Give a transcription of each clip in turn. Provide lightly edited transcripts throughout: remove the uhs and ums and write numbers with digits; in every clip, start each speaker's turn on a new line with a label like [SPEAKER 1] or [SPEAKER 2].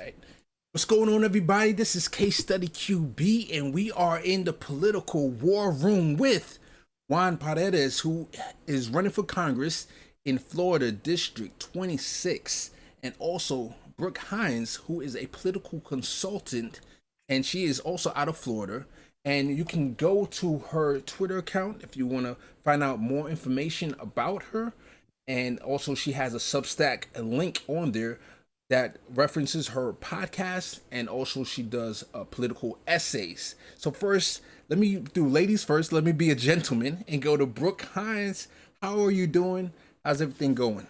[SPEAKER 1] right. What's going on, everybody? This is Case Study QB, and we are in the political war room with Juan Paredes, who is running for Congress in Florida District 26, and also Brook Hines, who is a political consultant, and she is also out of Florida. And you can go to her Twitter account if you want to find out more information about her. And also, she has a Substack link on there that references her podcast, and also she does political essays. So first, let me do ladies first. Let me be a gentleman and go to Brooke Hines. How are you doing? How's everything going?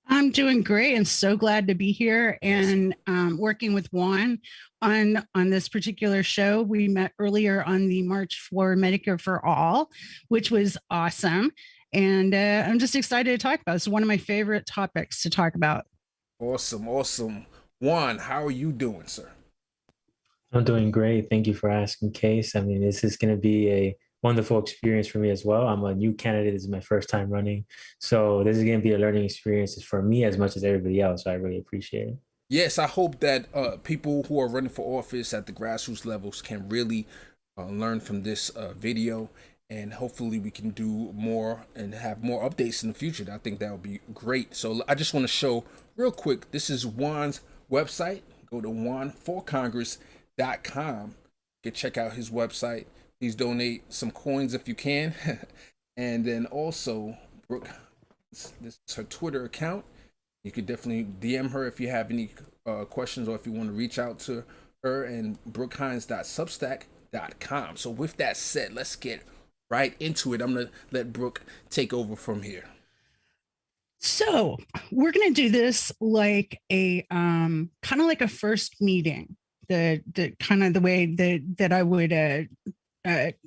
[SPEAKER 2] I'm doing great and so glad to be here and working with Juan on this particular show. We met earlier on the March for Medicare for All, which was awesome. And I'm just excited to talk about it. It's one of my favorite topics to talk about.
[SPEAKER 1] Awesome, awesome. Juan, how are you doing, sir?
[SPEAKER 3] I'm doing great. Thank you for asking, Case. I mean, this is going to be a wonderful experience for me as well. I'm a new candidate. This is my first time running. So this is going to be a learning experience for me as much as everybody else. So I really appreciate it.
[SPEAKER 1] Yes, I hope that people who are running for office at the grassroots levels can really learn from this video, and hopefully we can do more and have more updates in the future. I think that would be great. So I just want to show real quick, this is Juan's website. Go to juanforcongress.com. You can check out his website. Please donate some coins if you can. And then also, Brooke, this is her Twitter account. You could definitely DM her if you have any questions, or if you want to reach out to her, and brookehines.substack.com. So with that said, let's get right into it. I'm going to let Brooke take over from here.
[SPEAKER 2] So we're going to do this like a kind of like a first meeting, the kind of the way that I would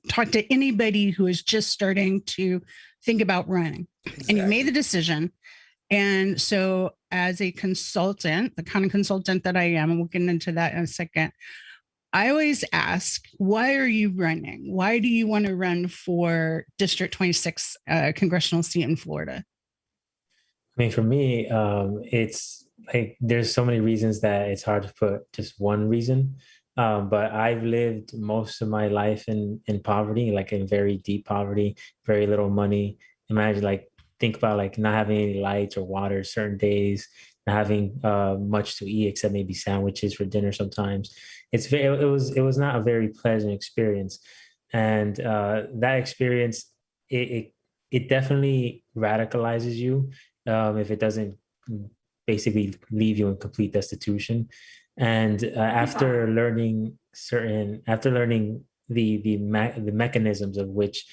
[SPEAKER 2] talk to anybody who is just starting to think about running. Exactly. And you made the decision. And so as a consultant, the kind of consultant that I am, and we'll get into that in a second, I always ask, why are you running? Why do you want to run for District 26 congressional seat in Florida?
[SPEAKER 3] I mean, for me, it's like there's so many reasons that it's hard to put just one reason. But I've lived most of my life in poverty, like in very deep poverty, very little money. Imagine think about not having any lights or water certain days, not having much to eat except maybe sandwiches for dinner sometimes. It was not a very pleasant experience. And that experience, it definitely radicalizes you if it doesn't basically leave you in complete destitution. And after learning the mechanisms of which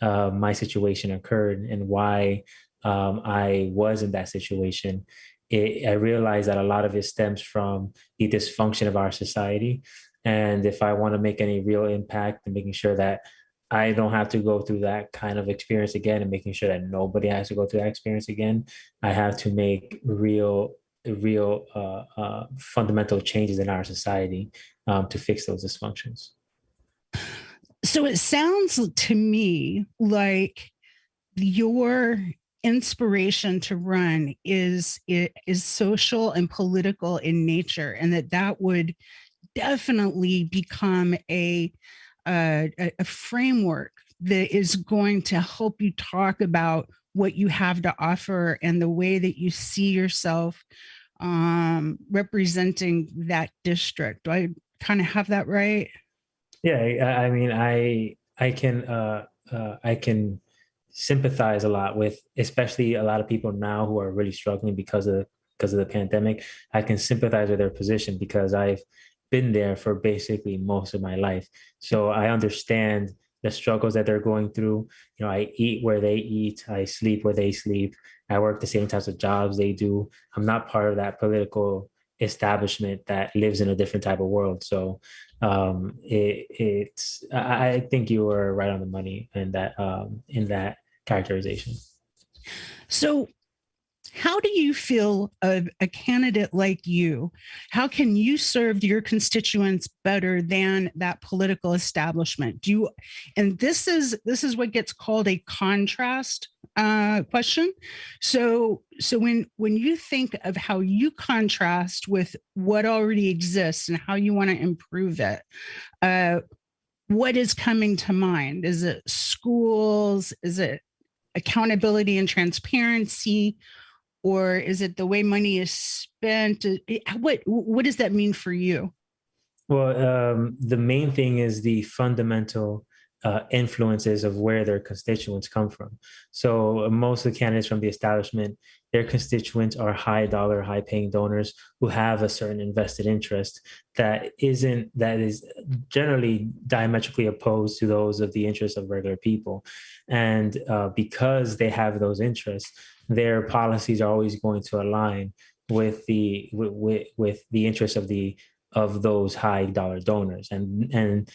[SPEAKER 3] my situation occurred and why I was in that situation, I realized that a lot of it stems from the dysfunction of our society. And if I want to make any real impact and making sure that I don't have to go through that kind of experience again, and making sure that nobody has to go through that experience again, I have to make real fundamental changes in our society to fix those dysfunctions.
[SPEAKER 2] So it sounds to me like your inspiration to run is social and political in nature, and that would definitely become a framework that is going to help you talk about what you have to offer and the way that you see yourself representing that district. Do I kind of have that right?
[SPEAKER 3] Yeah, I mean, I can sympathize a lot with, especially a lot of people now who are really struggling because of the pandemic. I can sympathize with their position because I've been there for basically most of my life. So I understand the struggles that they're going through. You know, I eat where they eat, I sleep where they sleep, I work the same types of jobs they do. I'm not part of that political establishment that lives in a different type of world. So I think you were right on the money in that characterization.
[SPEAKER 2] So how do you feel a candidate like you? How can you serve your constituents better than that political establishment? And this is what gets called a contrast question. So when you think of how you contrast with what already exists and how you want to improve it, what is coming to mind? Is it schools? Is it accountability and transparency? Or is it the way money is spent? What does that mean for you?
[SPEAKER 3] Well, the main thing is the fundamental influences of where their constituents come from. So most of the candidates from the establishment, their constituents are high dollar, high paying donors who have a certain invested interest that is generally diametrically opposed to those of the interests of regular people. And because they have those interests, their policies are always going to align with the interests of those high dollar donors. And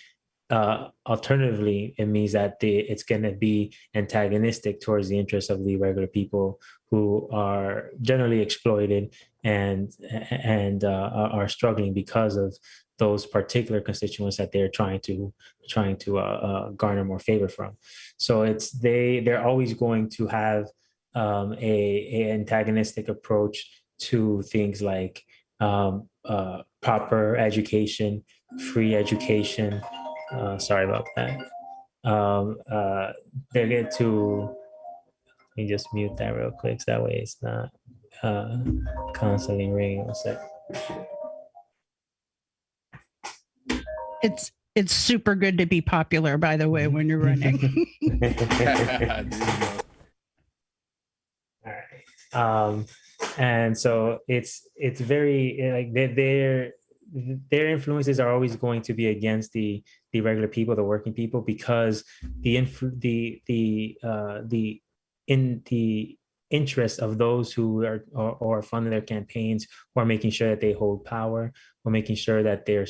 [SPEAKER 3] alternatively, it means that it's going to be antagonistic towards the interests of the regular people who are generally exploited and are struggling because of those particular constituents that they're trying to garner more favor from. So they're always going to have a antagonistic approach to things like proper education, free education. Sorry about that. They get to, let me just mute that real quick. So that way it's not constantly ringing. One sec.
[SPEAKER 2] It's super good to be popular, by the way, when you're running.
[SPEAKER 3] All right. And so it's very like their influences are always going to be against the regular people, the working people, because the interest of those who are funding their campaigns, who are making sure that they hold power, or making sure that their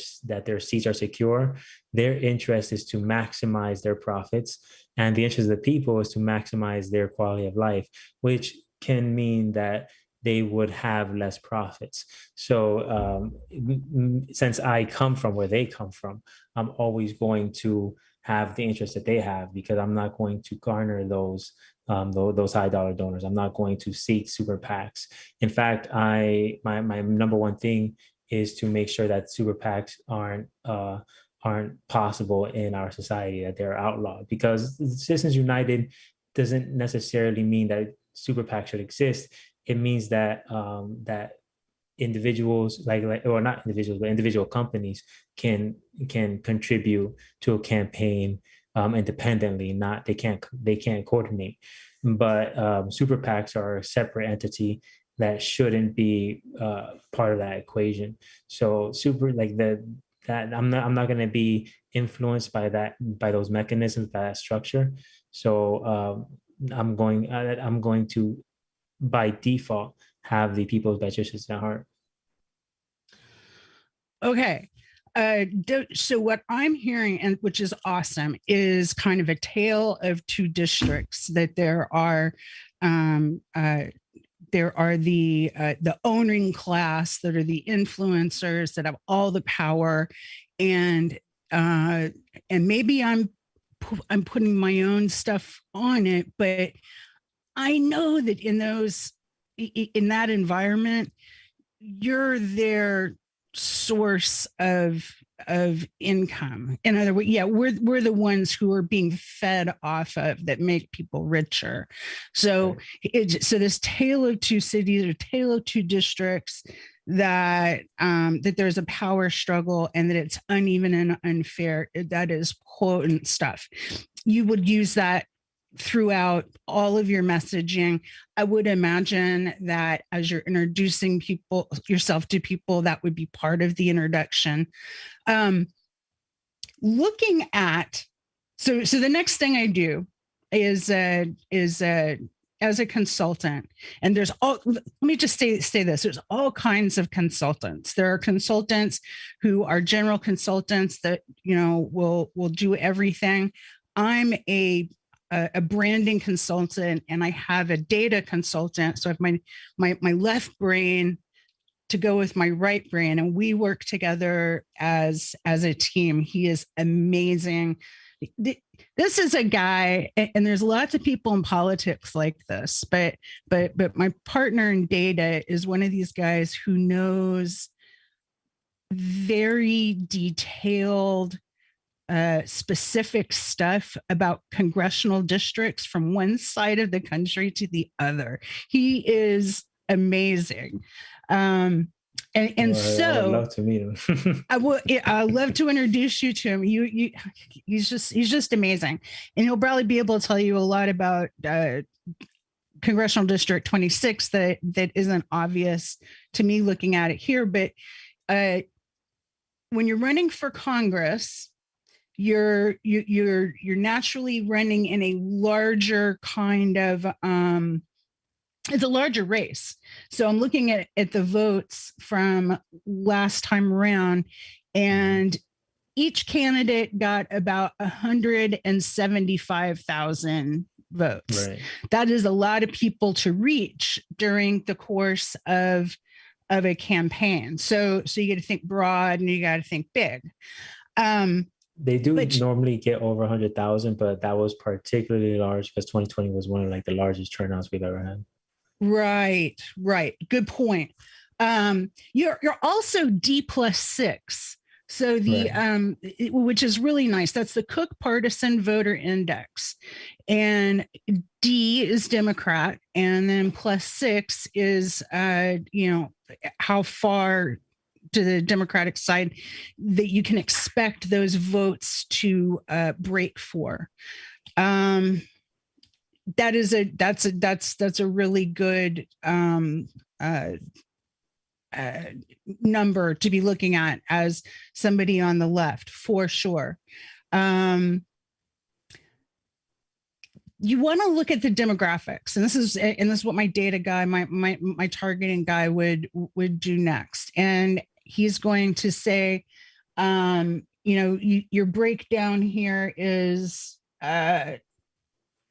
[SPEAKER 3] seats are secure, their interest is to maximize their profits, and the interest of the people is to maximize their quality of life, which can mean that they would have less profits. So since I come from where they come from, I'm always going to have the interest that they have, because I'm not going to garner those high dollar donors. I'm not going to seek super PACs. In fact, my number one thing is to make sure that super PACs aren't possible in our society, that they're outlawed, because Citizens United doesn't necessarily mean that super PAC should exist. It means that that individuals, or not individuals, but individual companies can contribute to a campaign independently. They can't coordinate. But super PACs are a separate entity that shouldn't be part of that equation. So I'm not going to be influenced by those mechanisms, by that structure. So I'm going to, by default, have the people's best interests at heart.
[SPEAKER 2] Okay. So what I'm hearing, and which is awesome, is kind of a tale of two districts. That there are the owning class, that are the influencers, that have all the power, and maybe I'm putting my own stuff on it, but I know that in that environment, you're their source of income. In other words, we're the ones who are being fed off of, that make people richer. So so this tale of two cities, or tale of two districts, that there's a power struggle, and that it's uneven and unfair. That is potent stuff. You would use that throughout all of your messaging. I would imagine that as you're introducing yourself to people, that would be part of the introduction. Looking at, so the next thing I do is as a consultant, and let me just say this, there's all kinds of consultants. There are consultants who are general consultants that, will do everything. I'm a branding consultant, and I have a data consultant. So if my left brain to go with my right brain, and we work together as a team. He is amazing. This is a guy, and there's lots of people in politics like this, but my partner in data is one of these guys who knows very detailed, specific stuff about congressional districts from one side of the country to the other. He is amazing. And well, so
[SPEAKER 3] I would love to meet him.
[SPEAKER 2] I'd love to introduce you to him. He's just amazing. And he'll probably be able to tell you a lot about Congressional District 26 that isn't obvious to me looking at it here. But when you're running for Congress, you're naturally running in a larger kind of it's a larger race. So I'm looking at the votes from last time around, and each candidate got about 175,000 votes. Right. That is a lot of people to reach during the course of a campaign. So you got to think broad and you got to think big.
[SPEAKER 3] They do normally get over 100,000, but that was particularly large because 2020 was one of like the largest turnouts we've ever had.
[SPEAKER 2] Right. Good point. You're also D+6. So the which is really nice. That's the Cook Partisan Voter Index, and D is Democrat, and then +6 is how far to the Democratic side that you can expect those votes to break for. That's a really good number to be looking at as somebody on the left, for sure. You want to look at the demographics, and this is what my data guy, my targeting guy would do next, and he's going to say, your breakdown here is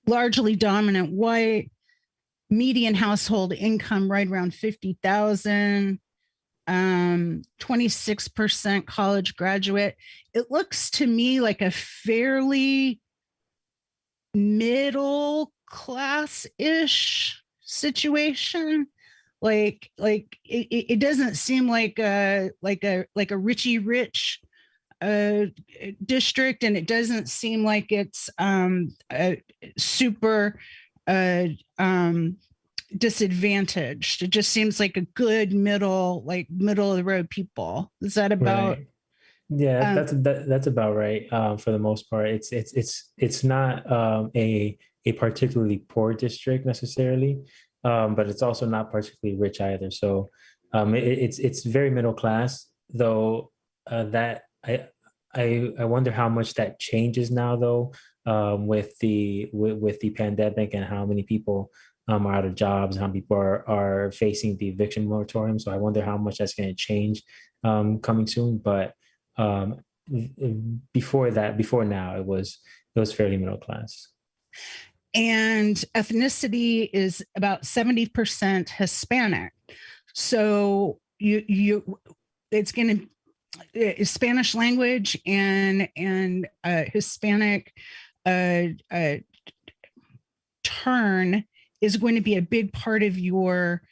[SPEAKER 2] largely dominant white, median household income right around 50,000, 26% college graduate. It looks to me like a fairly middle class-ish situation. Like it doesn't seem like a Richie Rich district, and it doesn't seem like it's super disadvantaged. It just seems like a good middle of the road people. Is that about?
[SPEAKER 3] Right. Yeah, that's about right. For the most part, it's not a particularly poor district necessarily, but it's also not particularly rich either. So it's very middle class, though. That I wonder how much that changes now, though, with the pandemic and how many people are out of jobs, how many people are facing the eviction moratorium. So I wonder how much that's going to change coming soon. But before now, it was fairly middle class.
[SPEAKER 2] And ethnicity is about 70% Hispanic. So it's going to Spanish language and Hispanic turn is going to be a big part of your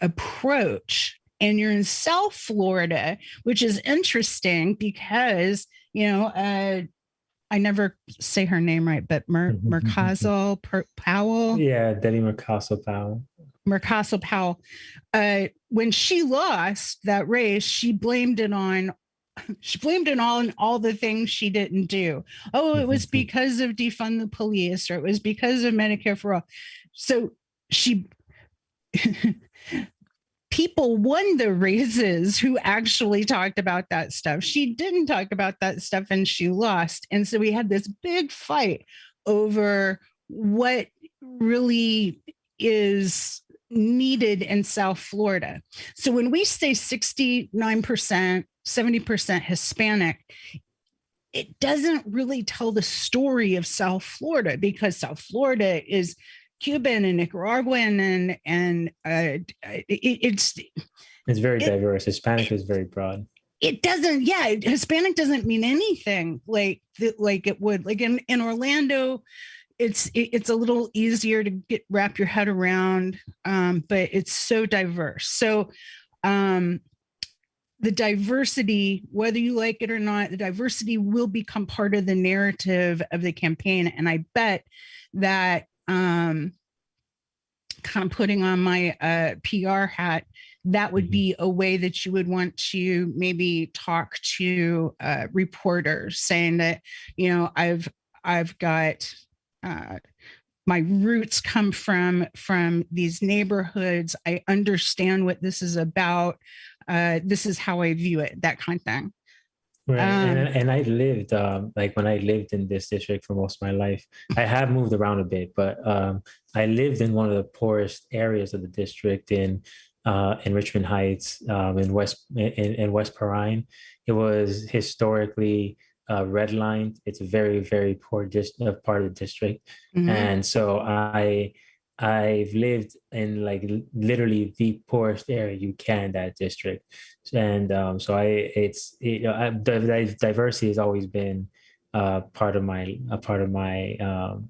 [SPEAKER 2] approach. And you're in South Florida, which is interesting because, I never say her name right, but Mercazzo Powell.
[SPEAKER 3] Yeah, Debbie Mercazzo Powell.
[SPEAKER 2] Mercazzo Powell. When she lost that race, she blamed it on all the things she didn't do. Oh, it was because of defund the police, or it was because of Medicare for all. So people won the races who actually talked about that stuff. She didn't talk about that stuff, and she lost. And so we had this big fight over what really is needed in South Florida. So when we say 69%, 70% Hispanic, it doesn't really tell the story of South Florida, because South Florida is Cuban and Nicaraguan, and
[SPEAKER 3] It's very diverse. Hispanic is very broad.
[SPEAKER 2] It doesn't, yeah, Hispanic doesn't mean anything like it would. Like in Orlando, it's a little easier to wrap your head around, but it's so diverse. So the diversity, whether you like it or not, the diversity will become part of the narrative of the campaign. And I bet that kind of putting on my PR hat, that would be a way that you would want to maybe talk to reporters, saying that, you know, I've got my roots come from these neighborhoods. I understand what this is about. This is how I view it, that kind of thing.
[SPEAKER 3] Right. And I lived, like when I lived in this district for most of my life, I have moved around a bit, but I lived in one of the poorest areas of the district in Richmond Heights, in West Perrine. It was historically redlined. It's a very, very poor part of the district. Mm-hmm. And so I've lived in like literally the poorest area you can, that district. And so diversity has always been part of my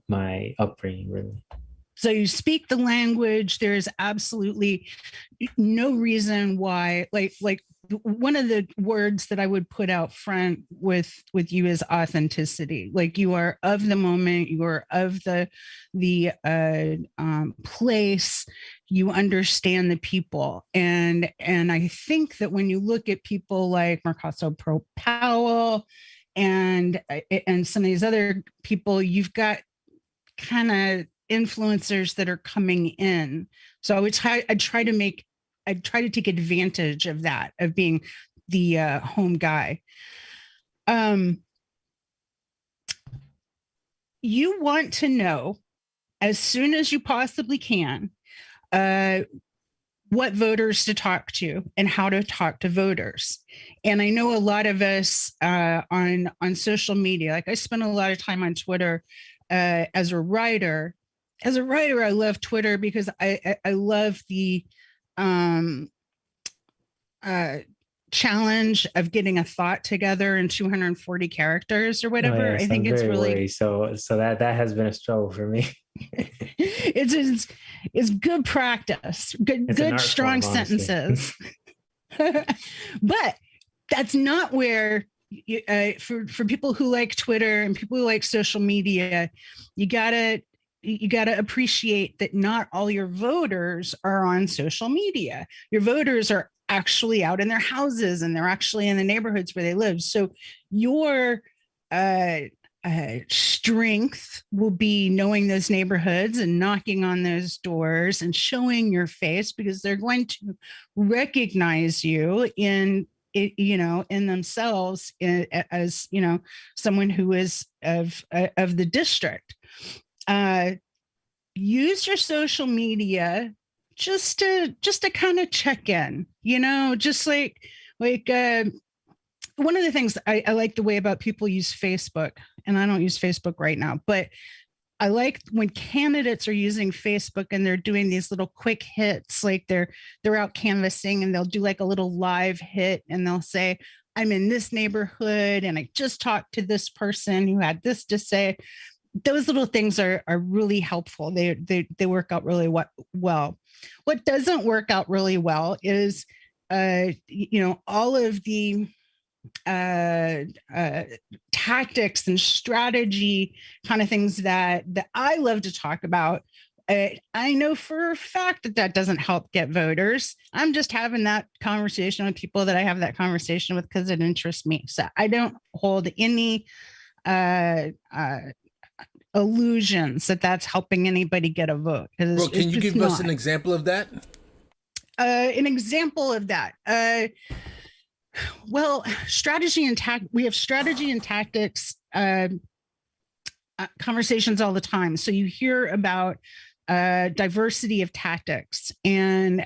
[SPEAKER 3] my upbringing, really.
[SPEAKER 2] So you speak the language. There's absolutely no reason why, like one of the words that I would put out front with you is authenticity. Like, you are of the moment, you are of the place, you understand the people. And I think that when you look at people like Mercato Pro Powell and some of these other people, you've got kind of influencers that are coming in. So I'd try to take advantage of that, of being the home guy. You want to know, as soon as you possibly can, what voters to talk to and how to talk to voters. And I know a lot of us on social media, like I spend a lot of time on Twitter as a writer. As a writer, I love Twitter because I love the challenge of getting a thought together in 240 characters or whatever.
[SPEAKER 3] Oh, yes, I think it's really worried. So that has been a struggle for me.
[SPEAKER 2] it's good practice, good strong sentences. But that's not where for people who like Twitter and people who like social media, you gotta appreciate that not all your voters are on social media. Your voters are actually out in their houses and they're actually in the neighborhoods where they live. So your strength will be knowing those neighborhoods and knocking on those doors and showing your face, because they're going to recognize you in themselves as, someone who is of the district. Use your social media just to kind of check in, just like one of the things I like the way about people use Facebook, and I don't use Facebook right now, but I like when candidates are using Facebook and they're doing these little quick hits, like they're out canvassing and they'll do like a little live hit and they'll say, I'm in this neighborhood and I just talked to this person who had this to say. Those little things are really helpful. They work out really well. What doesn't work out really well is, all of the tactics and strategy kind of things that I love to talk about. I know for a fact that doesn't help get voters. I'm just having that conversation with people that I have that conversation with because it interests me. So I don't hold any illusions that that's helping anybody get a vote.
[SPEAKER 1] Bro, can you give us an example of that?
[SPEAKER 2] An example of that. Well, we have strategy and tactics conversations all the time. So you hear about diversity of tactics, and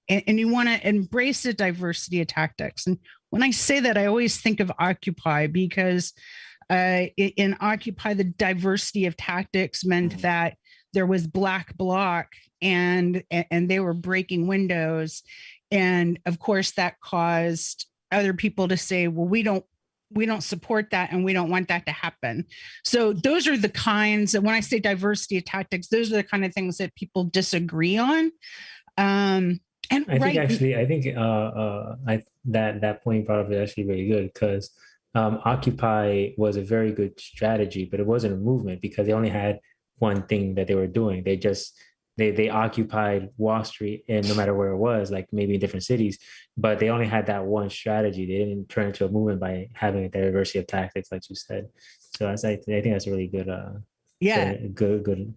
[SPEAKER 2] you want to embrace the diversity of tactics. And when I say that, I always think of Occupy, because in Occupy, the diversity of tactics meant that there was Black Bloc and they were breaking windows, And of course, that caused other people to say, well, we don't support that and we don't want that to happen. So those are the kinds of, when I say diversity of tactics, those are the kind of things that people disagree on. And
[SPEAKER 3] I think that point you brought up is actually really good, because Occupy was a very good strategy, but it wasn't a movement because they only had one thing that they were doing. They occupied Wall Street, and no matter where it was, like maybe in different cities, but they only had that one strategy. They didn't turn into a movement by having a diversity of tactics, like you said. So I think that's a really good, good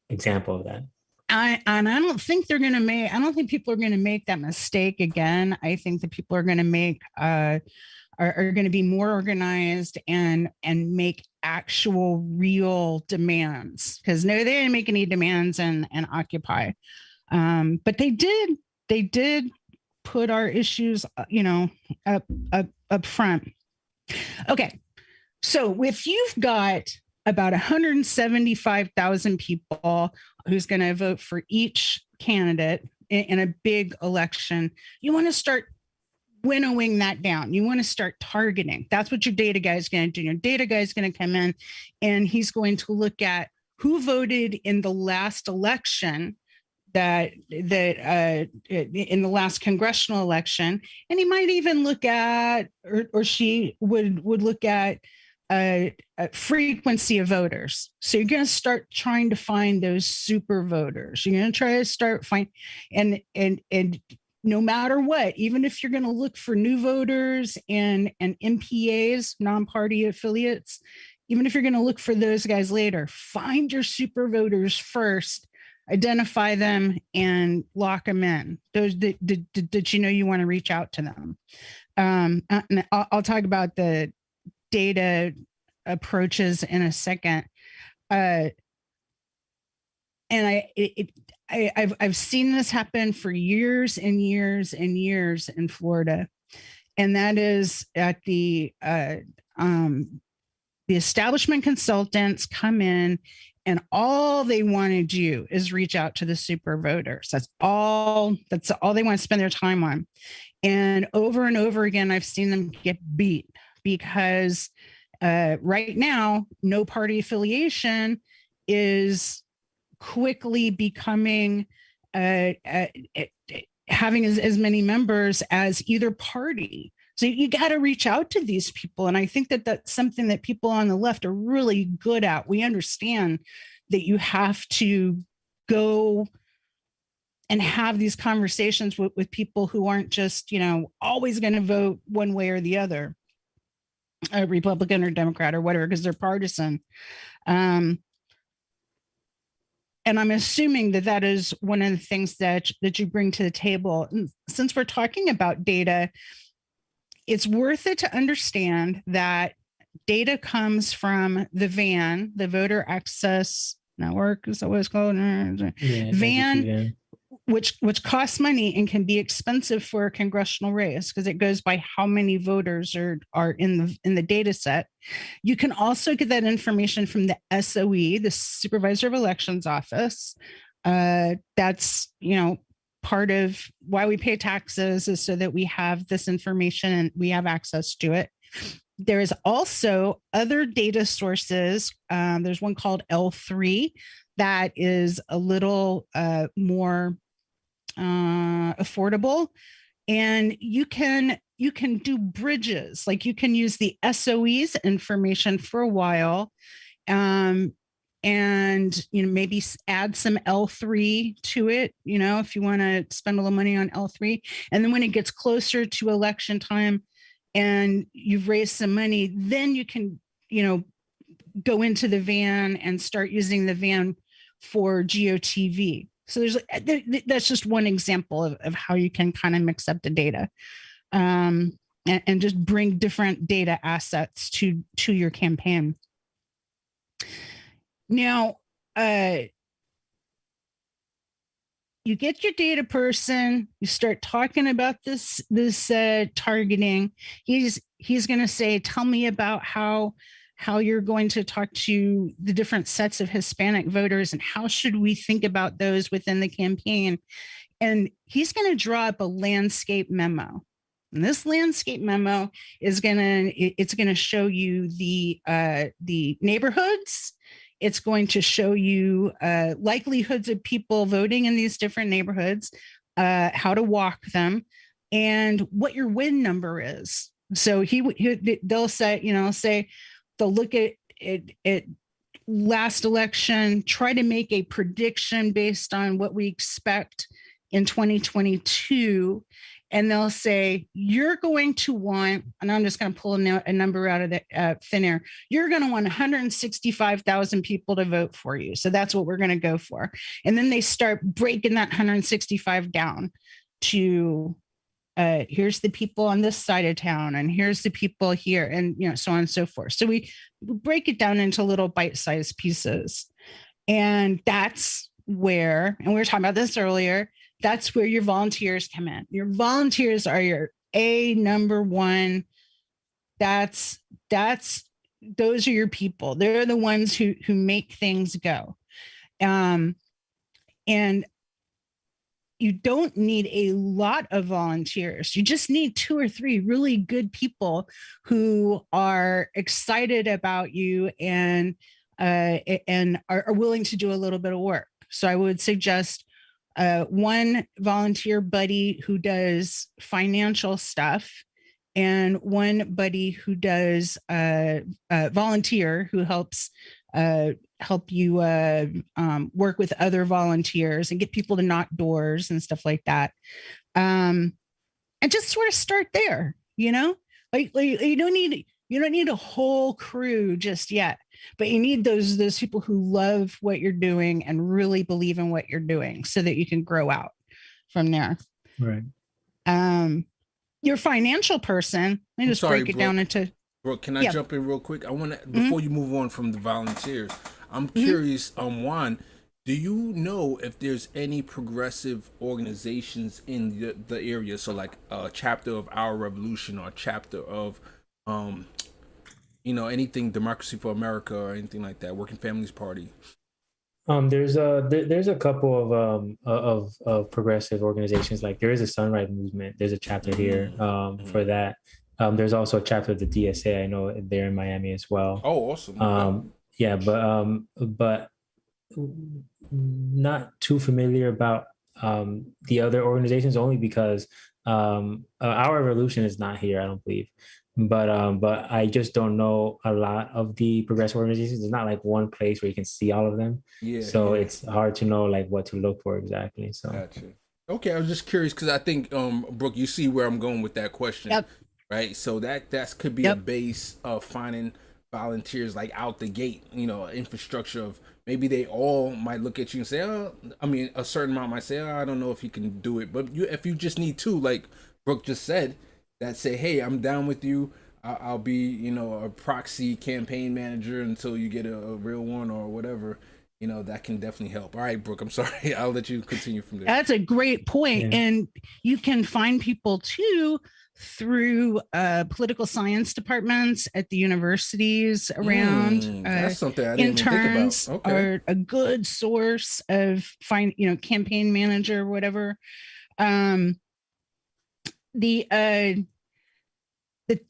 [SPEAKER 3] example of that.
[SPEAKER 2] I don't think people are going to make that mistake again. I think that people are going to make are going to be more organized and make actual real demands, because no, they didn't make any demands and Occupy, but they did put our issues, up front. Okay, so if you've got about 175,000 people who's going to vote for each candidate in a big election, you want to start winnowing that down. You want to start targeting. That's what your data guy is going to do. Your data guy is going to come in and he's going to look at who voted in the last election, that in the last congressional election, and he might even look at, or she would look at a frequency of voters. So you're going to start trying to find those super voters. You're going to try to start find, and no matter what, even if you're going to look for new voters and MPAs, non-party affiliates, even if you're going to look for those guys later, find your super voters first, identify them, and lock them in. Those that you want to reach out to them. And I'll talk about the data approaches in a second. And I've seen this happen for years and years and years in Florida, and that is at the establishment consultants come in, and all they want to do is reach out to the super voters. That's all they want to spend their time on. And over again, I've seen them get beat because right now, no party affiliation is quickly becoming having as many members as either party. So you got to reach out to these people. And I think that that's something that people on the left are really good at. We understand that you have to go and have these conversations with people who aren't just, always going to vote one way or the other, a Republican or Democrat or whatever, because they're partisan. And I'm assuming that is one of the things that you bring to the table. And since we're talking about data, it's worth it to understand that data comes from the VAN, the Voter Access Network, is that what it's called? Yeah, VAN, which costs money and can be expensive for a congressional race because it goes by how many voters are in the data set. You can also get that information from the SOE, the Supervisor of Elections Office. That's, part of why we pay taxes, is so that we have this information and we have access to it. There is also other data sources. There's one called L3 that is a little more affordable, and you can do bridges. Like you can use the SOE's information for a while, and maybe add some L3 to it, if you want to spend a little money on L3. And then when it gets closer to election time and you've raised some money, then you can go into the VAN and start using the VAN for GOTV. So that's just one example of how you can kind of mix up the data, and just bring different data assets to your campaign. Now, you get your data person, you start talking about this targeting. He's going to say, tell me about how you're going to talk to the different sets of Hispanic voters and how should we think about those within the campaign. And he's going to draw up a landscape memo. And this landscape memo is it's going to show you the neighborhoods. It's going to show you likelihoods of people voting in these different neighborhoods, how to walk them, and what your win number is. So they'll say, they'll look at last election, try to make a prediction based on what we expect in 2022. And they'll say, you're going to want, and I'm just going to pull a number out of the thin air. You're going to want 165,000 people to vote for you. So that's what we're going to go for. And then they start breaking that 165 down to, here's the people on this side of town, and here's the people here, and so on and so forth. So we break it down into little bite-sized pieces. And that's where, and we were talking about this earlier, that's where your volunteers come in. Your volunteers are your number one. Those are your people. They're the ones who make things go. And you don't need a lot of volunteers. You just need 2 or 3 really good people who are excited about you and are willing to do a little bit of work. So I would suggest one volunteer buddy who does financial stuff, and one buddy who does volunteer who helps help you work with other volunteers and get people to knock doors and stuff like that. And just sort of start there, like you don't need a whole crew just yet, but you need those people who love what you're doing and really believe in what you're doing so that you can grow out from there.
[SPEAKER 3] Right.
[SPEAKER 2] Your financial person, let me just break it down into.
[SPEAKER 1] Brooke, can I jump in real quick? I want to, before you move on from the volunteers, I'm curious, Juan, do you know if there's any progressive organizations in the area? So like a chapter of Our Revolution or a chapter of, anything Democracy for America or anything like that, Working Families Party?
[SPEAKER 3] There's a couple of progressive organizations. Like there is a Sunrise Movement. There's a chapter here for that. There's also a chapter of the DSA. I know they're in Miami as well.
[SPEAKER 1] Oh, awesome.
[SPEAKER 3] Yeah, but not too familiar about the other organizations, only because Our Revolution is not here, I don't believe. But I just don't know a lot of the progressive organizations. There's not like one place where you can see all of them. Yeah. So it's hard to know like what to look for exactly. So.
[SPEAKER 1] Gotcha. Okay, I was just curious because I think Brooke, you see where I'm going with that question. Yep. Right. So that could be a base of finding volunteers like out the gate, infrastructure of maybe they all might look at you and say, a certain amount might say, I don't know if you can do it. But if you just need 2, like Brooke just said, that say, hey, I'm down with you. I'll be, a proxy campaign manager until you get a real one or whatever. That can definitely help. All right, Brooke, I'm sorry. I'll let you continue from there.
[SPEAKER 2] That's a great point. Yeah. And you can find people too through political science departments at the universities around.
[SPEAKER 1] That's something I didn't even think about. Okay.
[SPEAKER 2] Are a good source of campaign manager or whatever. The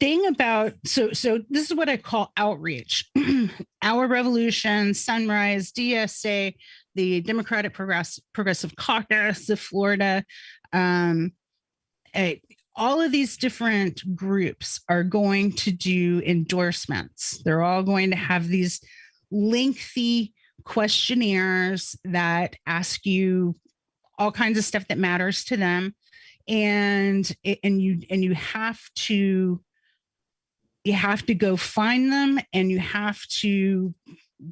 [SPEAKER 2] thing about so this is what I call outreach. Our Revolution, Sunrise, DSA, the Democratic Progressive Caucus of Florida, all of these different groups are going to do endorsements. They're all going to have these lengthy questionnaires that ask you all kinds of stuff that matters to them. And you have to go find them, and you have to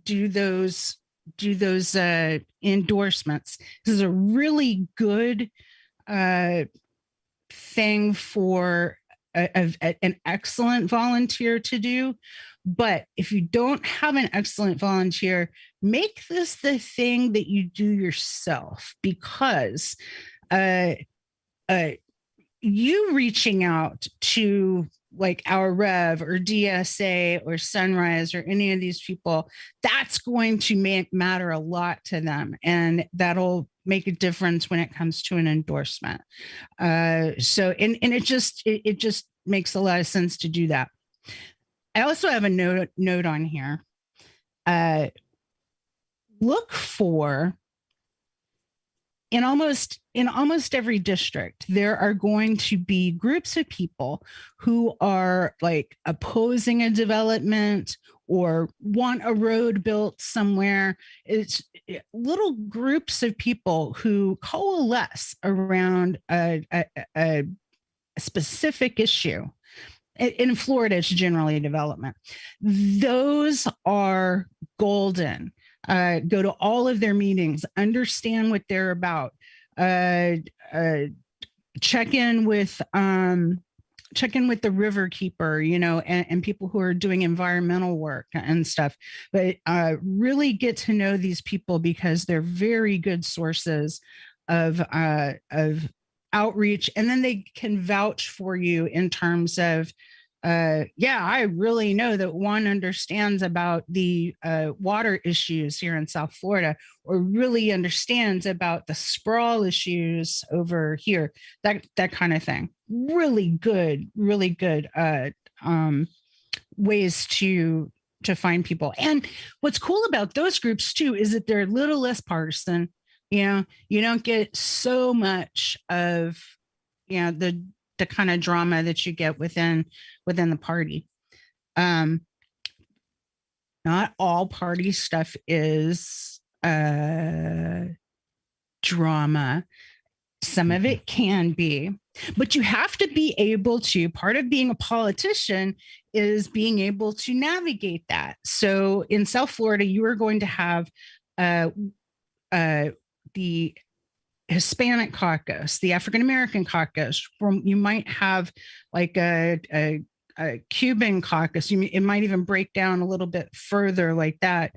[SPEAKER 2] do those endorsements. This is a really good thing for an excellent volunteer to do. But if you don't have an excellent volunteer, make this the thing that you do yourself, because you reaching out to like Our Rev or DSA or Sunrise or any of these people, that's going to matter a lot to them, and that'll make a difference when it comes to an endorsement. So it just makes a lot of sense to do that. I also have a note on here. Look for in almost every district, there are going to be groups of people who are like opposing a development or want a road built somewhere. It's little groups of people who coalesce around a specific issue. In Florida, it's generally development. Those are golden. Go to all of their meetings, understand what they're about, check in with the river keeper, and people who are doing environmental work and stuff. But really get to know these people because they're very good sources of outreach, and then they can vouch for you in terms of I really know that Juan understands about the water issues here in South Florida, or really understands about the sprawl issues over here, that kind of thing. Really good ways to find people. And what's cool about those groups too is that they're a little less partisan. You don't get so much of the kind of drama that you get within the party. Not all party stuff is drama. Some of it can be, but you have to be able to, part of being a politician is being able to navigate that. So in South Florida, you are going to have the Hispanic caucus, the African American caucus. You might have like a Cuban caucus. It might even break down a little bit further like that.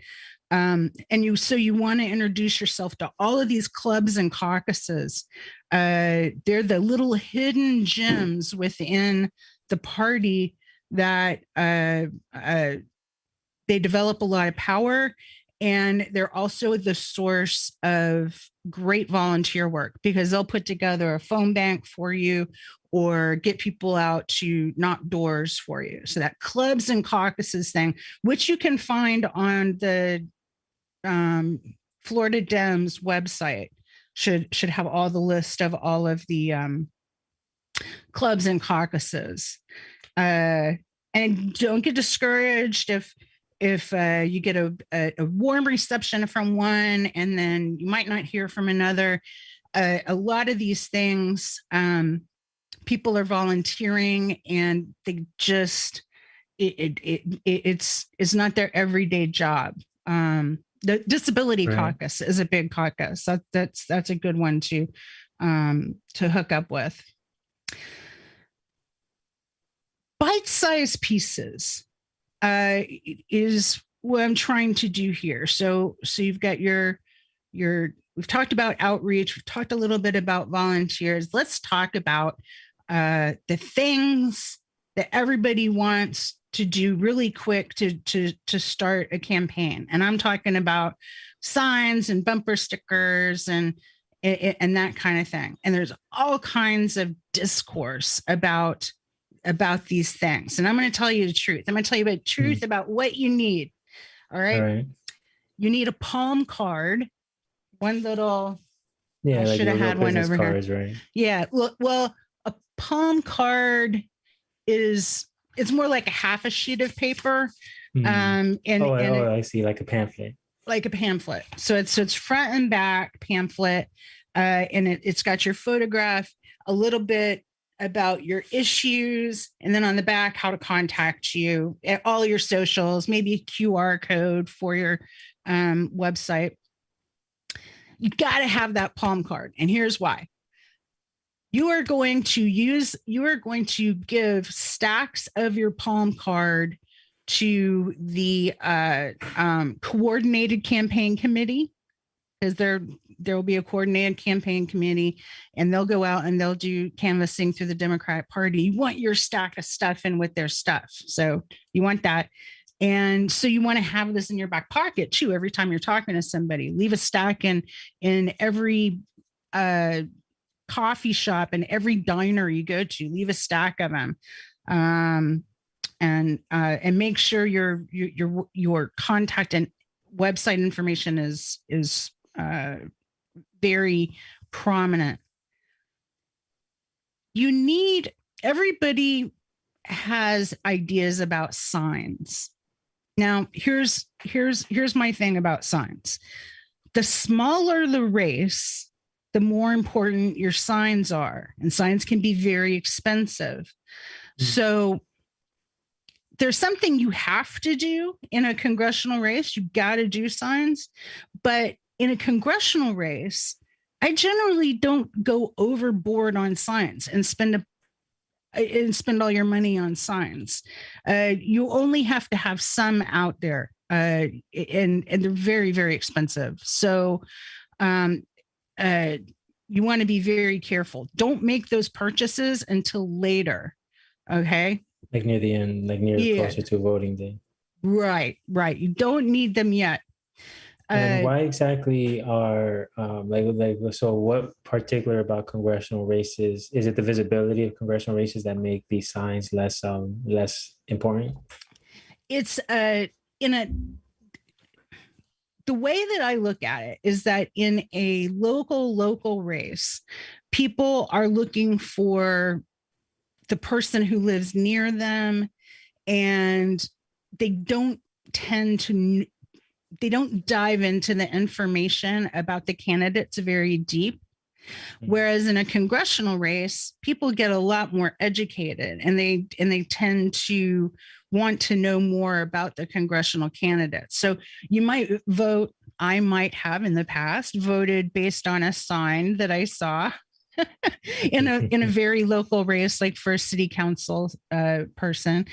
[SPEAKER 2] And you want to introduce yourself to all of these clubs and caucuses. They're the little hidden gems within the party that they develop a lot of power. And they're also the source of great volunteer work because they'll put together a phone bank for you or get people out to knock doors for you. So that clubs and caucuses thing, which you can find on the Florida Dems website, should have all the list of all of the clubs and caucuses. And don't get discouraged if you get a warm reception from one and then you might not hear from another. A lot of these things, people are volunteering and they just, it's not their everyday job. The Disability Caucus is a big caucus. That's a good one to hook up with. Bite-sized pieces is what I'm trying to do here. So you've got your we've talked about outreach, we've talked a little bit about volunteers. Let's talk about the things that everybody wants to do really quick to start a campaign. And I'm talking about signs and bumper stickers and that kind of thing. And there's all kinds of discourse about these things. And I'm going to tell you the truth. I'm going to tell you the truth about what you need. All right. You need a palm card. One little, I should have had one over
[SPEAKER 3] cards,
[SPEAKER 2] here.
[SPEAKER 3] Right?
[SPEAKER 2] Yeah. Well, a palm card it's more like a half a sheet of paper.
[SPEAKER 3] I see, like a pamphlet.
[SPEAKER 2] Like a pamphlet. So it's front and back pamphlet. And it's got your photograph, a little bit about your issues, and then on the back, how to contact you, all your socials, maybe a QR code for your website. You got to have that palm card. And here's why. You are going to give stacks of your palm card to the coordinated campaign committee, because there will be a coordinated campaign committee and they'll go out and they'll do canvassing through the Democratic Party. You want your stack of stuff in with their stuff. So you want that. And so you want to have this in your back pocket too. Every time you're talking to somebody, leave a stack in every coffee shop and every diner you go to. Leave a stack of them, and make sure your contact and website information is very prominent. Everybody has ideas about signs. Now, here's my thing about signs. The smaller the race, the more important your signs are, and signs can be very expensive. So there's something you have to do in a congressional race. You got to do signs, but in a congressional race, I generally don't go overboard on signs and spend all your money on signs. You only have to have some out there, and they're very, very expensive. So you want to be very careful. Don't make those purchases until later. Okay.
[SPEAKER 3] Like near the end, like closer to voting day.
[SPEAKER 2] Right. You don't need them yet.
[SPEAKER 3] And why exactly are so what particular about congressional races? Is it the visibility of congressional races that make these signs less important? It's
[SPEAKER 2] the way that I look at it is that in a local race, people are looking for the person who lives near them, and they don't dive into the information about the candidates very deep. Whereas in a congressional race, people get a lot more educated, and they tend to want to know more about the congressional candidates. So you might vote. I might have in the past voted based on a sign that I saw in a very local race, like for a city council person.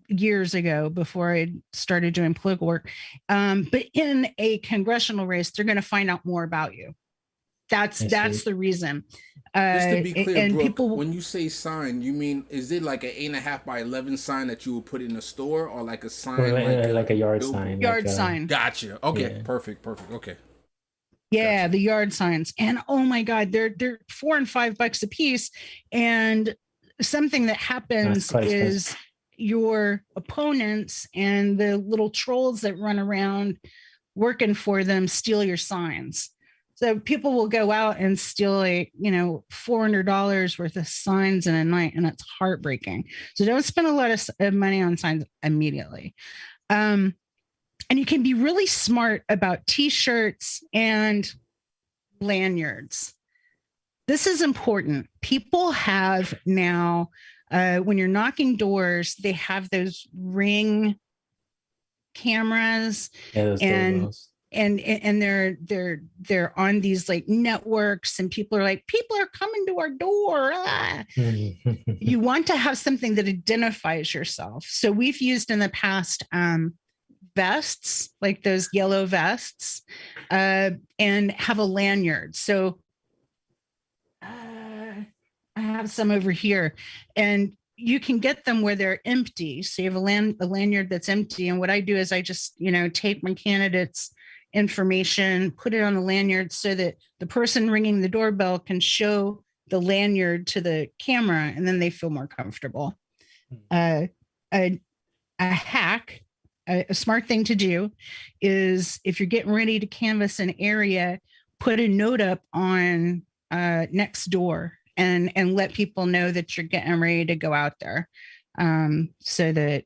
[SPEAKER 2] Years ago before I started doing political work. But in a congressional race, they're going to find out more about you. That's the reason.
[SPEAKER 1] Just to be clear, and Brooke, people, when you say sign, you mean, is it like an 8.5 by 11 sign that you would put in a store, or like a sign
[SPEAKER 3] like a yard sign?
[SPEAKER 2] Yard sign.
[SPEAKER 1] Gotcha. Okay, yeah. Perfect. Okay.
[SPEAKER 2] Yeah, gotcha. The yard signs, and oh my God, they're $4 and $5 a piece. And something that happens is your opponents and the little trolls that run around working for them steal your signs. So people will go out and steal $400 worth of signs in a night, and it's heartbreaking. So don't spend a lot of money on signs immediately. And you can be really smart about T-shirts and lanyards. This is important. People have now, when you're knocking doors, they have those Ring cameras, and they're on these like networks, and people are coming to our door. You want to have something that identifies yourself. So we've used in the past vests, like those yellow vests, and have a lanyard. So I have some over here, and you can get them where they're empty. So you have a lanyard that's empty. And what I do is I just, take my candidate's information, put it on the lanyard so that the person ringing the doorbell can show the lanyard to the camera, and then they feel more comfortable. A hack, a smart thing to do is, if you're getting ready to canvass an area, put a note up on next door and let people know that you're getting ready to go out there, so that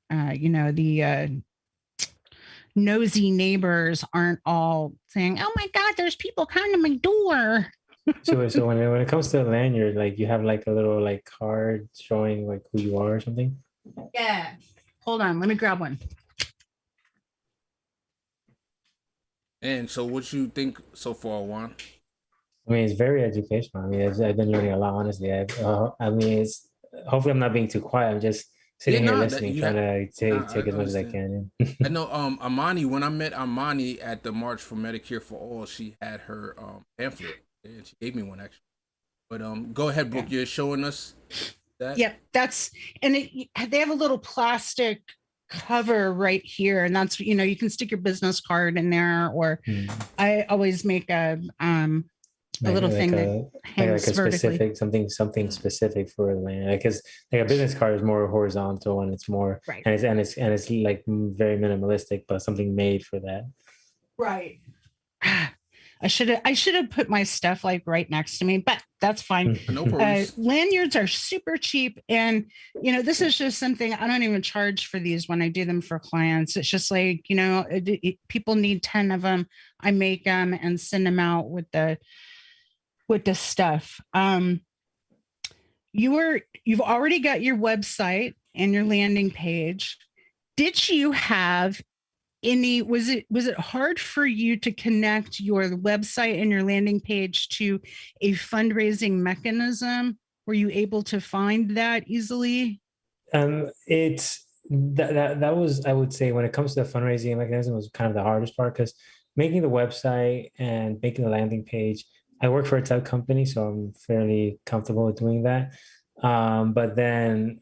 [SPEAKER 2] the nosy neighbors aren't all saying, "Oh my God, there's people coming to my door."
[SPEAKER 3] So when it comes to a lanyard, like you have like a little like card showing like who you are or something.
[SPEAKER 2] Yeah. Hold on, let me grab one.
[SPEAKER 1] And so, what you think so far, Juan?
[SPEAKER 3] I mean, it's very educational. I mean, I've been learning a lot, honestly. It's hopefully I'm not being too quiet. I'm just sitting here listening, trying to take as much as I can.
[SPEAKER 1] I know Amani, when I met Amani at the March for Medicare for All, she had her pamphlet, and she gave me one actually. But go ahead, Brooke. You're showing us. That
[SPEAKER 2] Yep, they have a little plastic cover right here, and that's you can stick your business card in there, or I always make a little
[SPEAKER 3] like
[SPEAKER 2] thing that
[SPEAKER 3] a
[SPEAKER 2] hangs
[SPEAKER 3] like a
[SPEAKER 2] vertically.
[SPEAKER 3] specific something specific for the land, because like a business card is more horizontal and it's more
[SPEAKER 2] Right.
[SPEAKER 3] and it's like very minimalistic, but something made for that.
[SPEAKER 2] Right. I should have put my stuff like right next to me, but that's fine.
[SPEAKER 1] no worries.
[SPEAKER 2] Lanyards are super cheap, and this is just something I don't even charge for these when I do them for clients. It's just like people need 10 of them. I make them and send them out with the stuff. You've already got your website and your landing page. Did you have was it hard for you to connect your website and your landing page to a fundraising mechanism? Were you able to find that easily?
[SPEAKER 3] It's that was, I would say, when it comes to the fundraising mechanism, was kind of the hardest part, because making the website and making the landing page, I work for a tech company, so I'm fairly comfortable with doing that. But then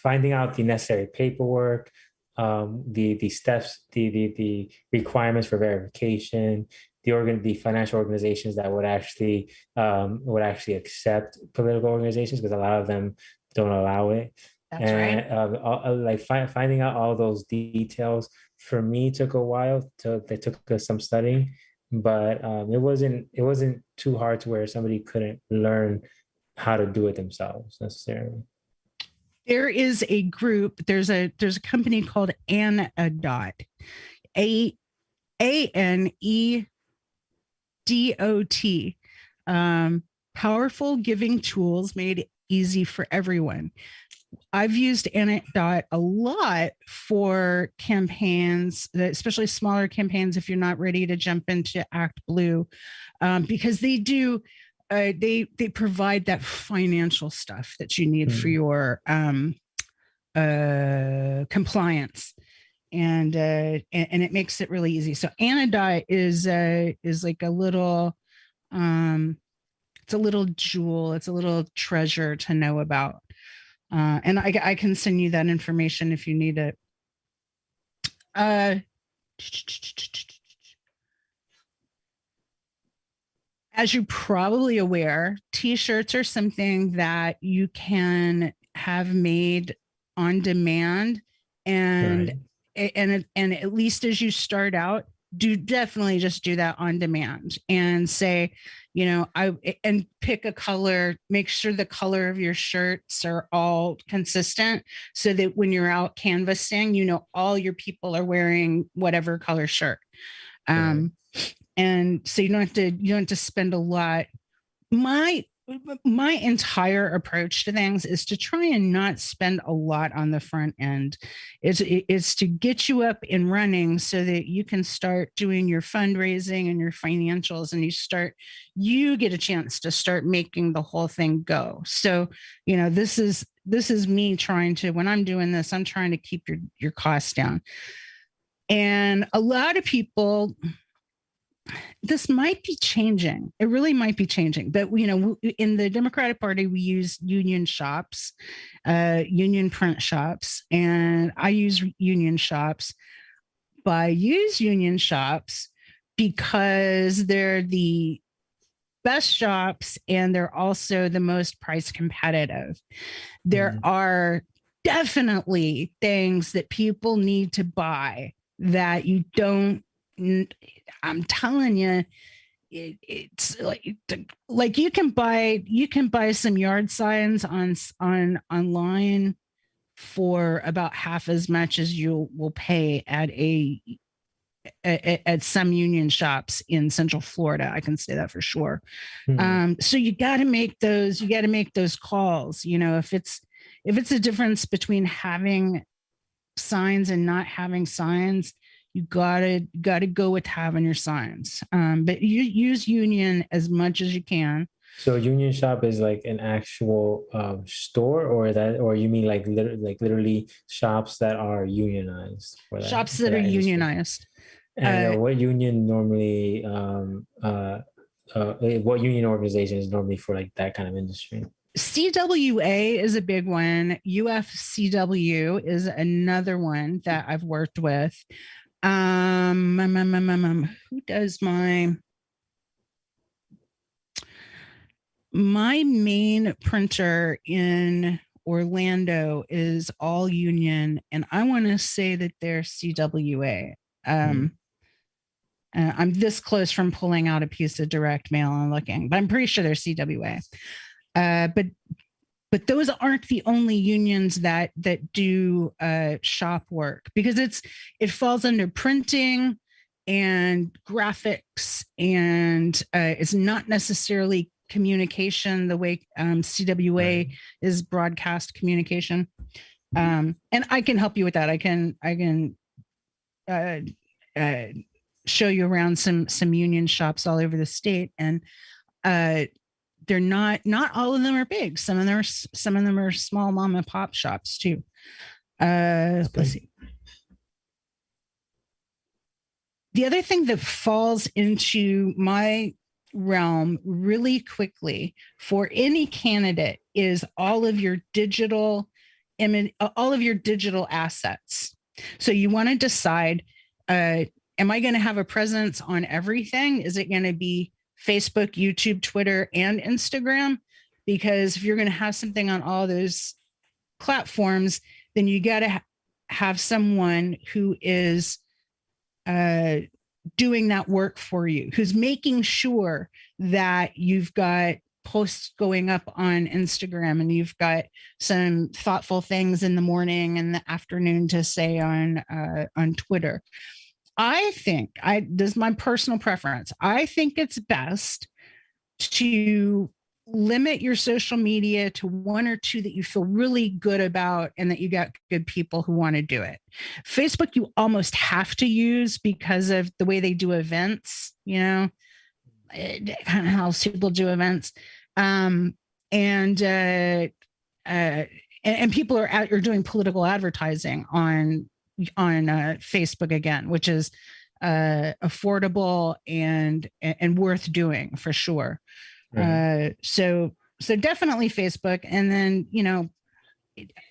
[SPEAKER 3] finding out the necessary paperwork, the steps, the requirements for verification, the financial organizations that would actually accept political organizations, because a lot of them don't allow it.
[SPEAKER 2] That's
[SPEAKER 3] And
[SPEAKER 2] right.
[SPEAKER 3] like finding out all those details for me took a while. They took us some studying, but it wasn't too hard to where somebody couldn't learn how to do it themselves necessarily.
[SPEAKER 2] There is a group. There's a company called Anadot, ANEDOT. Powerful giving tools made easy for everyone. I've used Anecdot a lot for campaigns, especially smaller campaigns, if you're not ready to jump into Act Blue, because they do. They provide that financial stuff that you need for your compliance, and it makes it really easy. So Anodot is like a little it's a little jewel, it's a little treasure to know about. And I can send you that information if you need it. As you're probably aware, t-shirts are something that you can have made on demand, and right. and at least as you start out, definitely just do that on demand and say, and pick a color, make sure the color of your shirts are all consistent, so that when you're out canvassing, all your people are wearing whatever color shirt. And so you don't have to spend a lot. My entire approach to things is to try and not spend a lot on the front end. It's to get you up and running so that you can start doing your fundraising and your financials, and you get a chance to start making the whole thing go. So, this is me trying to, when I'm doing this, I'm trying to keep your costs down. And a lot of people, this might be changing. It really might be changing. But, in the Democratic Party, we use union shops, union print shops, and I use union shops. But I use union shops because they're the best shops, and they're also the most price competitive. There are definitely things that people need to buy that you don't. I'm telling you, it's like you can buy some yard signs online for about half as much as you will pay at some union shops in Central Florida. I can say that for sure. So you got to make those calls. If it's a difference between having signs and not having signs, you gotta go with having your signs. But you use union as much as you can.
[SPEAKER 3] So a union shop is like an actual store, or you mean like literally shops that are unionized for that?
[SPEAKER 2] Shops that are unionized.
[SPEAKER 3] And what union normally? What union organization is normally for like that kind of industry?
[SPEAKER 2] CWA is a big one. UFCW is another one that I've worked with. Who does my main printer in Orlando is All Union, and I want to say that they're CWA. I'm this close from pulling out a piece of direct mail and looking, but I'm pretty sure they're CWA. But those aren't the only unions that do shop work, because it falls under printing and graphics, and it's not necessarily communication the way CWA is broadcast communication. And I can help you with that. I can show you around some union shops all over the state, and they're not all of them are big. Some of them are small mom and pop shops too. Let's see. The other thing that falls into my realm really quickly for any candidate is all of your digital assets. So you want to decide, am I going to have a presence on everything? Is it going to be Facebook, YouTube, Twitter, and Instagram? Because if you're going to have something on all those platforms, then you got to have someone who is doing that work for you, who's making sure that you've got posts going up on Instagram and you've got some thoughtful things in the morning and the afternoon to say on Twitter. I think this is my personal preference. I think it's best to limit your social media to one or two that you feel really good about and that you got good people who want to do it. Facebook, you almost have to use because of the way they do events, kind of how people do events. And people are out, you're doing political advertising on Facebook again, which is affordable and worth doing for sure. Right. So definitely Facebook, and then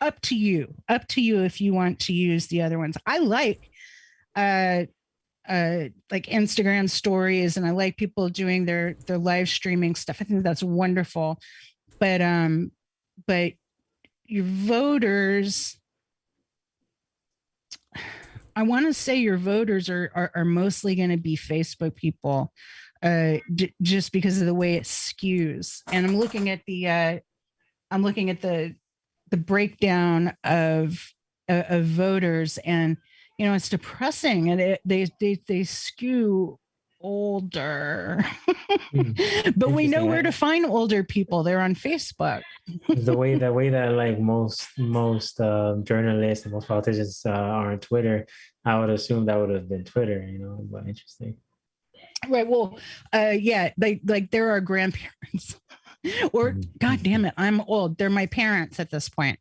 [SPEAKER 2] up to you if you want to use the other ones. I like Instagram stories, and I like people doing their live streaming stuff. I think that's wonderful, but your voters, I want to say your voters are mostly going to be Facebook people, just because of the way it skews. And I'm looking at the breakdown of voters, and it's depressing, and they skew older. But we know where to find older people. They're on Facebook.
[SPEAKER 3] the way that like most journalists and most politicians are on Twitter, I would assume that would have been Twitter, but interesting.
[SPEAKER 2] Right. Well, yeah, like there are grandparents or God damn it, I'm old. They're my parents at this point.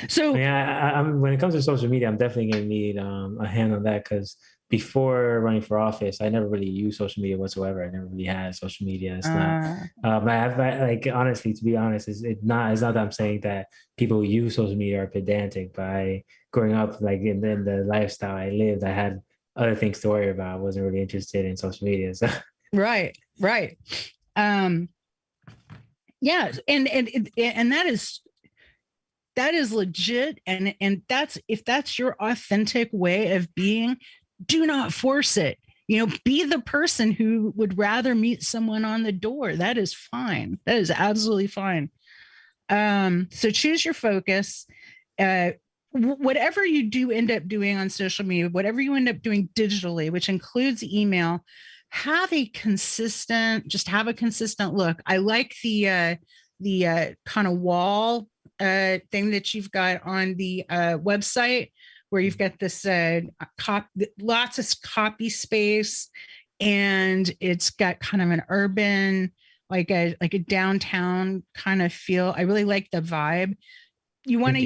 [SPEAKER 2] So
[SPEAKER 3] yeah, when it comes to social media, I'm definitely going to need a hand on that, because before running for office, I never really used social media whatsoever. I never really had social media. It's not, honestly, to be honest, it's not that I'm saying that people who use social media are pedantic. By growing up, like in the lifestyle I lived, I had other things to worry about. I wasn't really interested in social media. So. Right.
[SPEAKER 2] Yeah. And that is legit. And if that's your authentic way of being, do not force it. Be the person who would rather meet someone on the door. That is fine. That is absolutely fine. So choose your focus. Whatever you do end up doing on social media, whatever you end up doing digitally, which includes email, have a consistent look. I like the kind of wall thing that you've got on the website, where you've got this lots of copy space, and it's got kind of an urban, like a downtown kind of feel. I really like the vibe. You want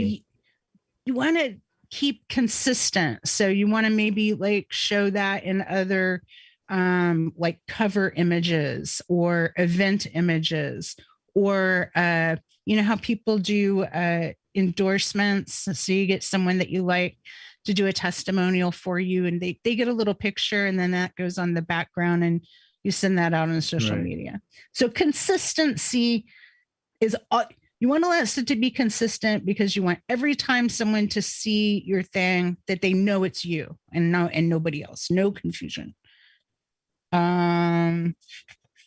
[SPEAKER 2] to keep consistent, so you want to maybe like show that in other like cover images or event images, or you know how people do endorsements. So you get someone that you like to do a testimonial for you, and they get a little picture, and then that goes on the background, and you send that out on social media. So consistency is you want all that stuff to be consistent, because you want every time someone to see your thing that they know it's you and nobody else. No confusion.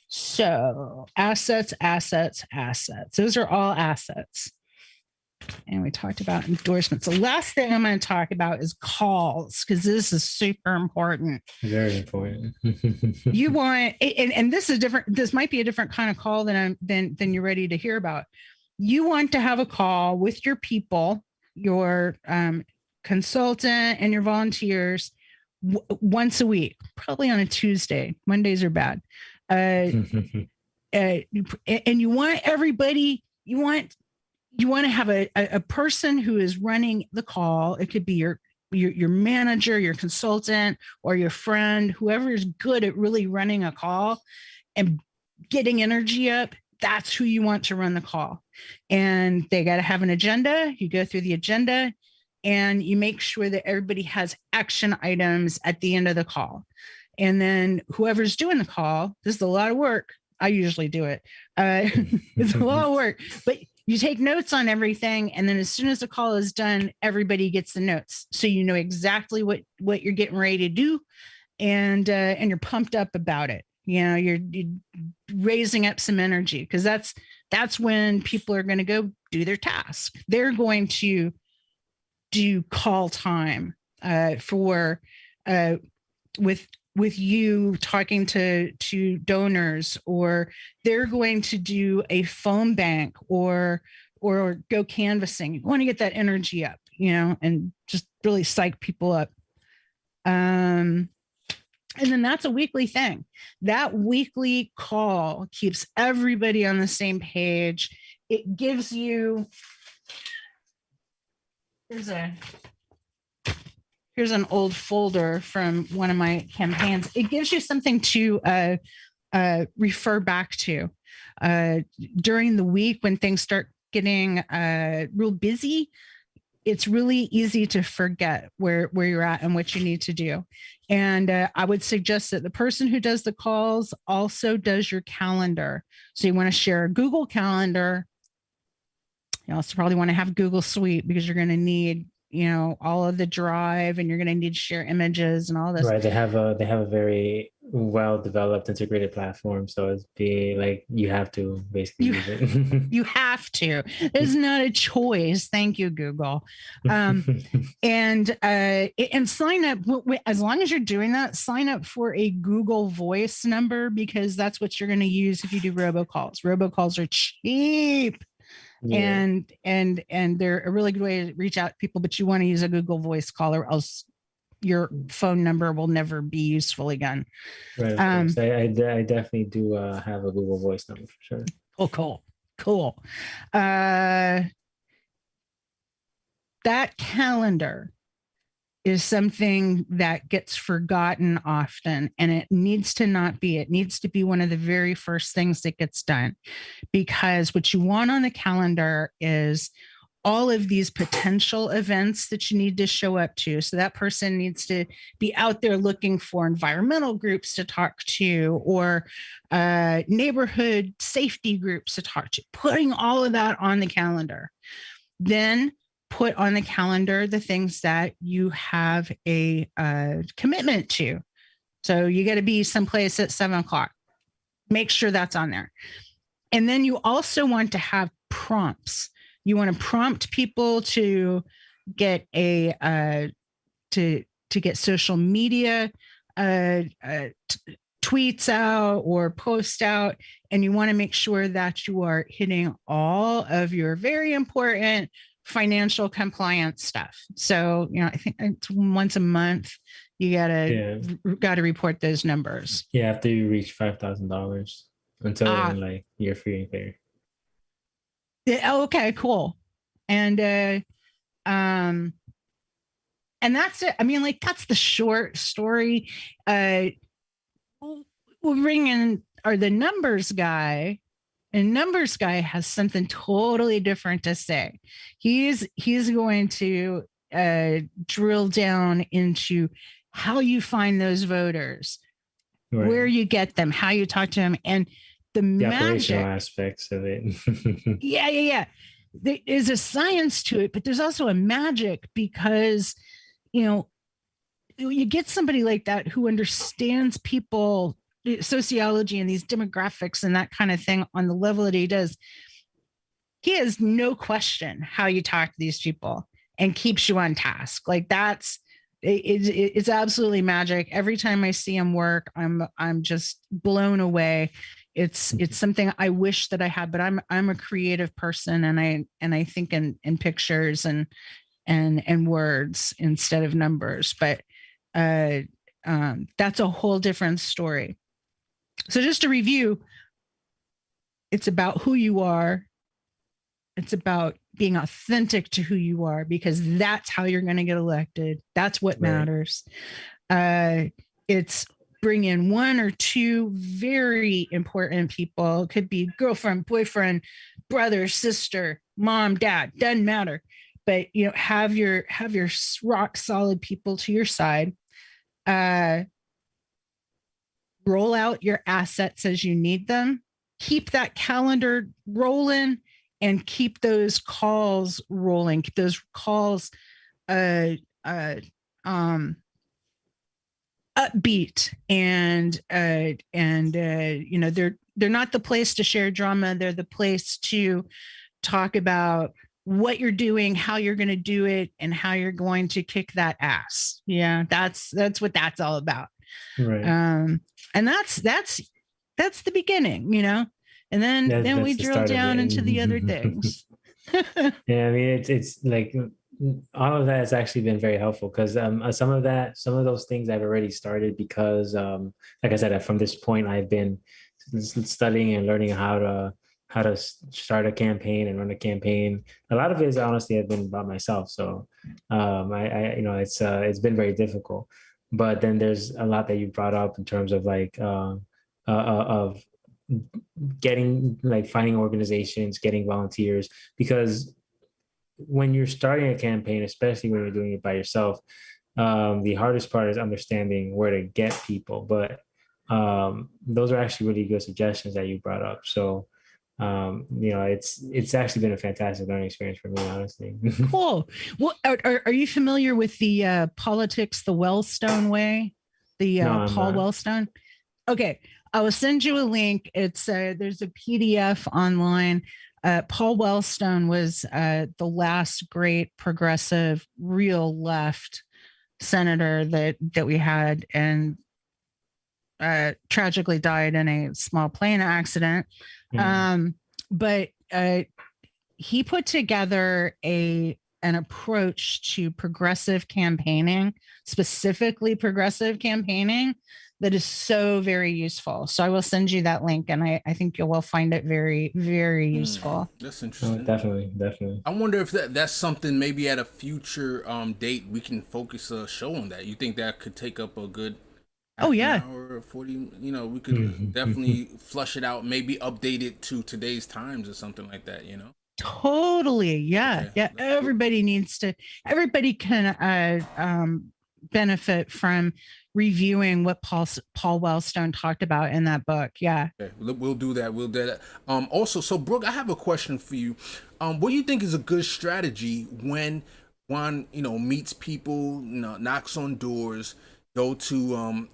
[SPEAKER 2] So assets. Those are all assets. And we talked about endorsements. The last thing I'm going to talk about is calls, because this is super important.
[SPEAKER 3] Very important.
[SPEAKER 2] You want, and this is different. This might be a different kind of call than you're ready to hear about. You want to have a call with your people, your consultant and your volunteers once a week, probably on a Tuesday. Mondays are bad. And you want everybody, you want to have a person who is running the call. It could be your manager, your consultant, or your friend, whoever is good at really running a call and getting energy up. That's who you want to run the call. And they got to have an agenda. You go through the agenda and you make sure that everybody has action items at the end of the call. And then whoever's doing the call, this is a lot of work. I usually do it. It's a lot of work, but you take notes on everything. And then as soon as the call is done, everybody gets the notes. So you know exactly what you're getting ready to do. And you're pumped up about it. You know, you're raising up some energy, because that's when people are going to go do their task. They're going to do call time for with you talking to donors, or they're going to do a phone bank or go canvassing. You want to get that energy up, you know, and just really psych people up. And then that's a weekly thing. That weekly call keeps everybody on the same page. It gives you, here's an old folder from one of my campaigns. It gives you something to refer back to during the week when things start getting real busy. It's really easy to forget where you're at and what you need to do. And I would suggest that the person who does the calls also does your calendar. So you want to share a Google Calendar. You also probably want to have Google Suite, because you're going to need, you know, all of the Drive, and you're going to need to share images and all this.
[SPEAKER 3] Right. They have a very well-developed integrated platform. So it's like, you have to basically use it.
[SPEAKER 2] You have to. It's not a choice. Thank you, Google. And sign up, as long as you're doing that, sign up for a Google Voice number, because that's what you're going to use if you do robocalls. Robocalls are cheap. Yeah. And they're a really good way to reach out to people, but you want to use a Google Voice call, or else your phone number will never be useful again.
[SPEAKER 3] Right. I definitely do have a Google Voice number for sure.
[SPEAKER 2] Oh, cool. That calendar is something that gets forgotten often, and it needs to not be. It needs to be one of the very first things that gets done, because what you want on the calendar is all of these potential events that you need to show up to. So that person needs to be out there looking for environmental groups to talk to, or neighborhood safety groups to talk to, putting all of that on the calendar. Then put on the calendar the things that you have a commitment to. So you got to be someplace at 7:00. Make sure that's on there. And then you also want to have prompts. You want to prompt people to get to get social media tweets out or posts out, and you want to make sure that you are hitting all of your very important financial compliance stuff. So, you know, I think it's once a month you gotta report those numbers.
[SPEAKER 3] Yeah, after you reach $5,000, until then, like, you're free and clear.
[SPEAKER 2] Okay, cool. And that's it. I mean, like, that's the short story. we'll bring in the numbers guy, and numbers guy has something totally different to say. He's going to drill down into how you find those voters, right, where you get them, how you talk to them, and the
[SPEAKER 3] operational aspects of it.
[SPEAKER 2] Yeah. There is a science to it, but there's also a magic, because, you get somebody like that who understands people, sociology and these demographics and that kind of thing on the level that he does. He has no question how you talk to these people and keeps you on task. Like it's absolutely magic. Every time I see him work, I'm just blown away. It's something I wish that I had, but I'm a creative person, and I think in pictures and words instead of numbers. But that's a whole different story. So just to review, it's about who you are. It's about being authentic to who you are, because that's how you're going to get elected. That's what matters. It's bring in one or two very important people. It could be girlfriend, boyfriend, brother, sister, mom, dad, doesn't matter. But have your rock solid people to your side. Roll out your assets as you need them. Keep that calendar rolling, and keep those calls rolling. Keep those calls upbeat, and they're not the place to share drama. They're the place to talk about what you're doing, how you're going to do it, and how you're going to kick that ass. Yeah, that's what that's all about.
[SPEAKER 3] Right.
[SPEAKER 2] And that's the beginning, and then we drill down into the other things.
[SPEAKER 3] Yeah, I mean, it's like all of that has actually been very helpful, because some of those things I've already started, because like I said, from this point I've been studying and learning how to start a campaign and run a campaign. A lot of it is honestly I've been about myself, so it's been very difficult. But then there's a lot that you brought up in terms of of getting, finding organizations, getting volunteers, because when you're starting a campaign, especially when you're doing it by yourself, the hardest part is understanding where to get people. But those are actually really good suggestions that you brought up. So it's actually been a fantastic learning experience for me, honestly.
[SPEAKER 2] Cool. Well, are you familiar with the politics the Wellstone way? No, Paul Wellstone? Okay, I will send you a link. It's there's a PDF online. Paul Wellstone was the last great progressive, real left senator that we had, and tragically died in a small plane accident. But he put together an approach to progressive campaigning, specifically progressive campaigning, that is so very useful. So I will send you that link, and I think you will find it very, very useful.
[SPEAKER 1] That's interesting.
[SPEAKER 3] Oh, definitely.
[SPEAKER 1] I wonder if that's something maybe at a future date we can focus a show on that. You think that could take up a good an hour or 40? We could definitely flush it out, maybe update it to today's times or something like that.
[SPEAKER 2] Totally. Yeah. Okay. Yeah. Everybody can benefit from reviewing what Paul Wellstone talked about in that book. Yeah.
[SPEAKER 1] Okay. We'll do that. Also, so Brooke, I have a question for you. What do you think is a good strategy when one, meets people, knocks on doors, go to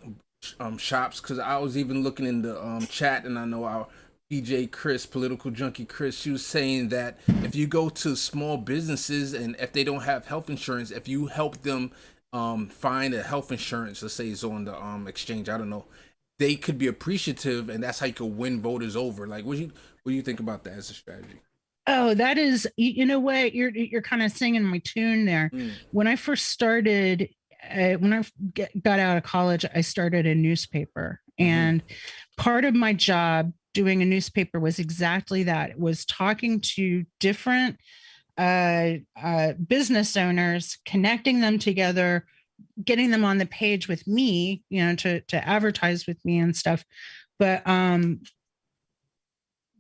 [SPEAKER 1] shops? Because I was even looking in the chat, and I know our PJ Chris, political junkie Chris, she was saying that if you go to small businesses and if they don't have health insurance, if you help them find a health insurance, let's say it's on the exchange, I don't know, they could be appreciative, and that's how you could win voters over. Like, what do you think about that as a strategy?
[SPEAKER 2] Oh, that is, you know what, you're kind of singing my tune there. When I first started, when I got out of college, I started a newspaper, and part of my job doing a newspaper was exactly that. It was talking to different business owners, connecting them together getting them on the page with me, to advertise with me and stuff. But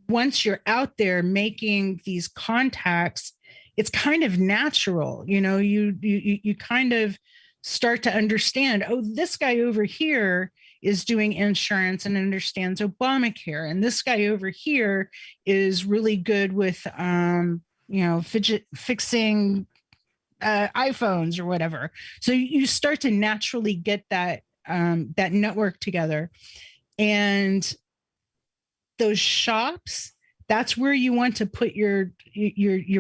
[SPEAKER 2] once you're out there making these contacts, it's kind of natural. You kind of start to understand, oh, this guy over here is doing insurance and understands Obamacare, and this guy over here is really good with fixing iPhones or whatever. So you start to naturally get that network together. And those shops, that's where you want to put your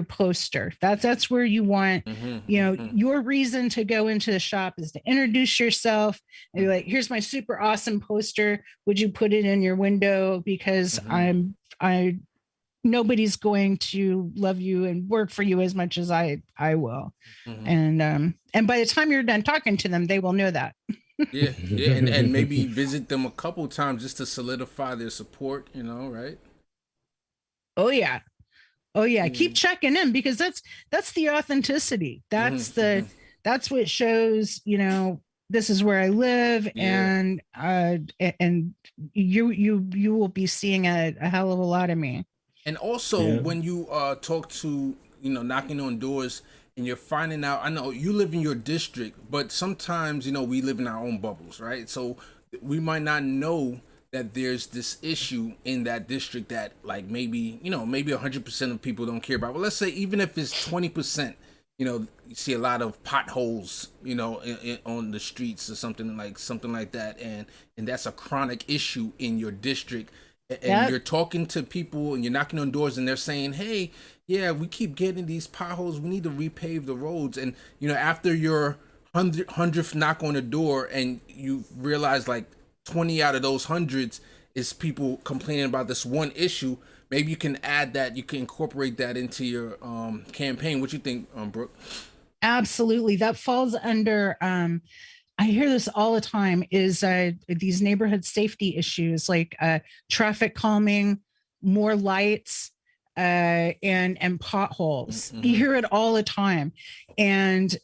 [SPEAKER 2] poster. That's where you want, your reason to go into the shop is to introduce yourself and be like, here's my super awesome poster. Would you put it in your window? Because nobody's going to love you and work for you as much as I will. And by the time you're done talking to them, they will know that.
[SPEAKER 1] Yeah. And maybe visit them a couple times just to solidify their support, right?
[SPEAKER 2] Oh yeah. Keep checking in, because that's the authenticity. That's that's what shows, this is where I live. And you will be seeing a hell of a lot of me.
[SPEAKER 1] And also when you talk to, knocking on doors and you're finding out, I know you live in your district, but sometimes, we live in our own bubbles, right? So we might not know that there's this issue in that district that, like, maybe 100% of people don't care about. Well, let's say even if it's 20%, you see a lot of potholes, on the streets or something like that. And that's a chronic issue in your district. And you're talking to people and you're knocking on doors and they're saying, hey, yeah, we keep getting these potholes. We need to repave the roads. And, after your 100th knock on the door and you realize like 20 out of those hundreds is people complaining about this one issue, maybe you can add that, you can incorporate that into your campaign. What you think, Brooke?
[SPEAKER 2] Absolutely. That falls under, I hear this all the time, is these neighborhood safety issues, like traffic calming, more lights, and potholes. You hear it all the time. And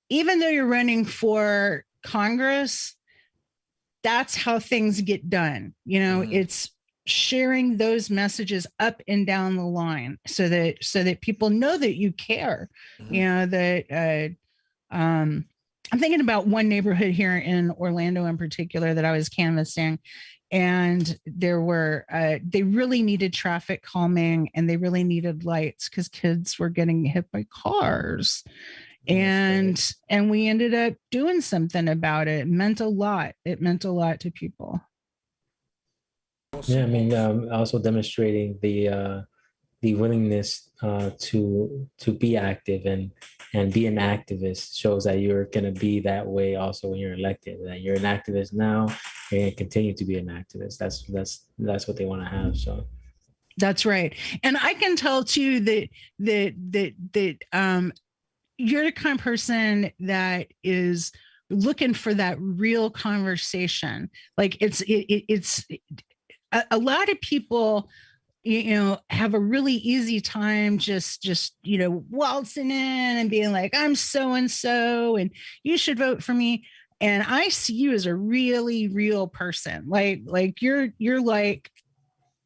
[SPEAKER 2] even though you're running for Congress, that's how things get done. It's sharing those messages up and down the line so that people know that you care. I'm thinking about one neighborhood here in Orlando in particular that I was canvassing, and there were they really needed traffic calming and they really needed lights because kids were getting hit by cars. And we ended up doing something about it. It meant a lot to people.
[SPEAKER 3] Yeah, I mean, also demonstrating the willingness to be active and be an activist shows that you're going to be that way also when you're elected. That you're an activist now, you're going to continue to be an activist. That's what they want to have. So
[SPEAKER 2] that's right. And I can tell too that you're the kind of person that is looking for that real conversation. Like it's a lot of people, have a really easy time just waltzing in and being like, I'm so-and-so and you should vote for me. And I see you as a really real person. Like you're like,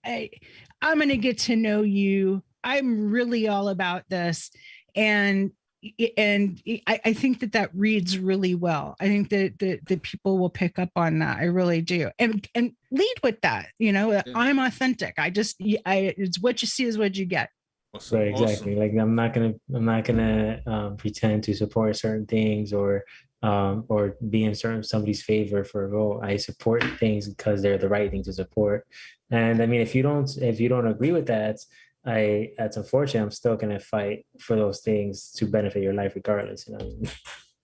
[SPEAKER 2] I'm going to get to know you. I'm really all about this. And I think that reads really well. I think that people will pick up on that. I really do. And lead with that, I'm authentic. It's what you see is what you get.
[SPEAKER 3] Awesome. Right, exactly. Awesome. Like I'm not gonna pretend to support certain things or be in somebody's favor for a vote. I support things because they're the right thing to support. And I mean, if you don't agree with that, that's unfortunate. I'm still going to fight for those things to benefit your life regardless.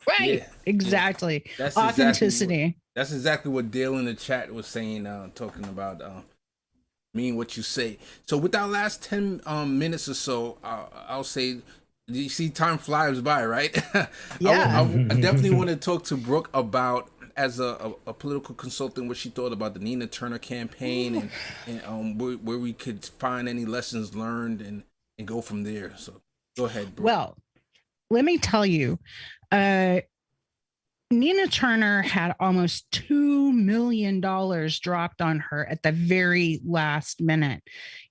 [SPEAKER 2] Right. Yeah. Exactly. That's authenticity.
[SPEAKER 1] That's exactly what Dale in the chat was saying, talking about mean what you say. So with our last 10 minutes or so, I'll say, you see time flies by, right?
[SPEAKER 2] Yeah.
[SPEAKER 1] I definitely want to talk to Brooke about, as a political consultant, what she thought about the Nina Turner campaign and where we could find any lessons learned and go from there. So go ahead, Brooke.
[SPEAKER 2] Well, let me tell you, uh, Nina Turner had almost $2 million dropped on her at the very last minute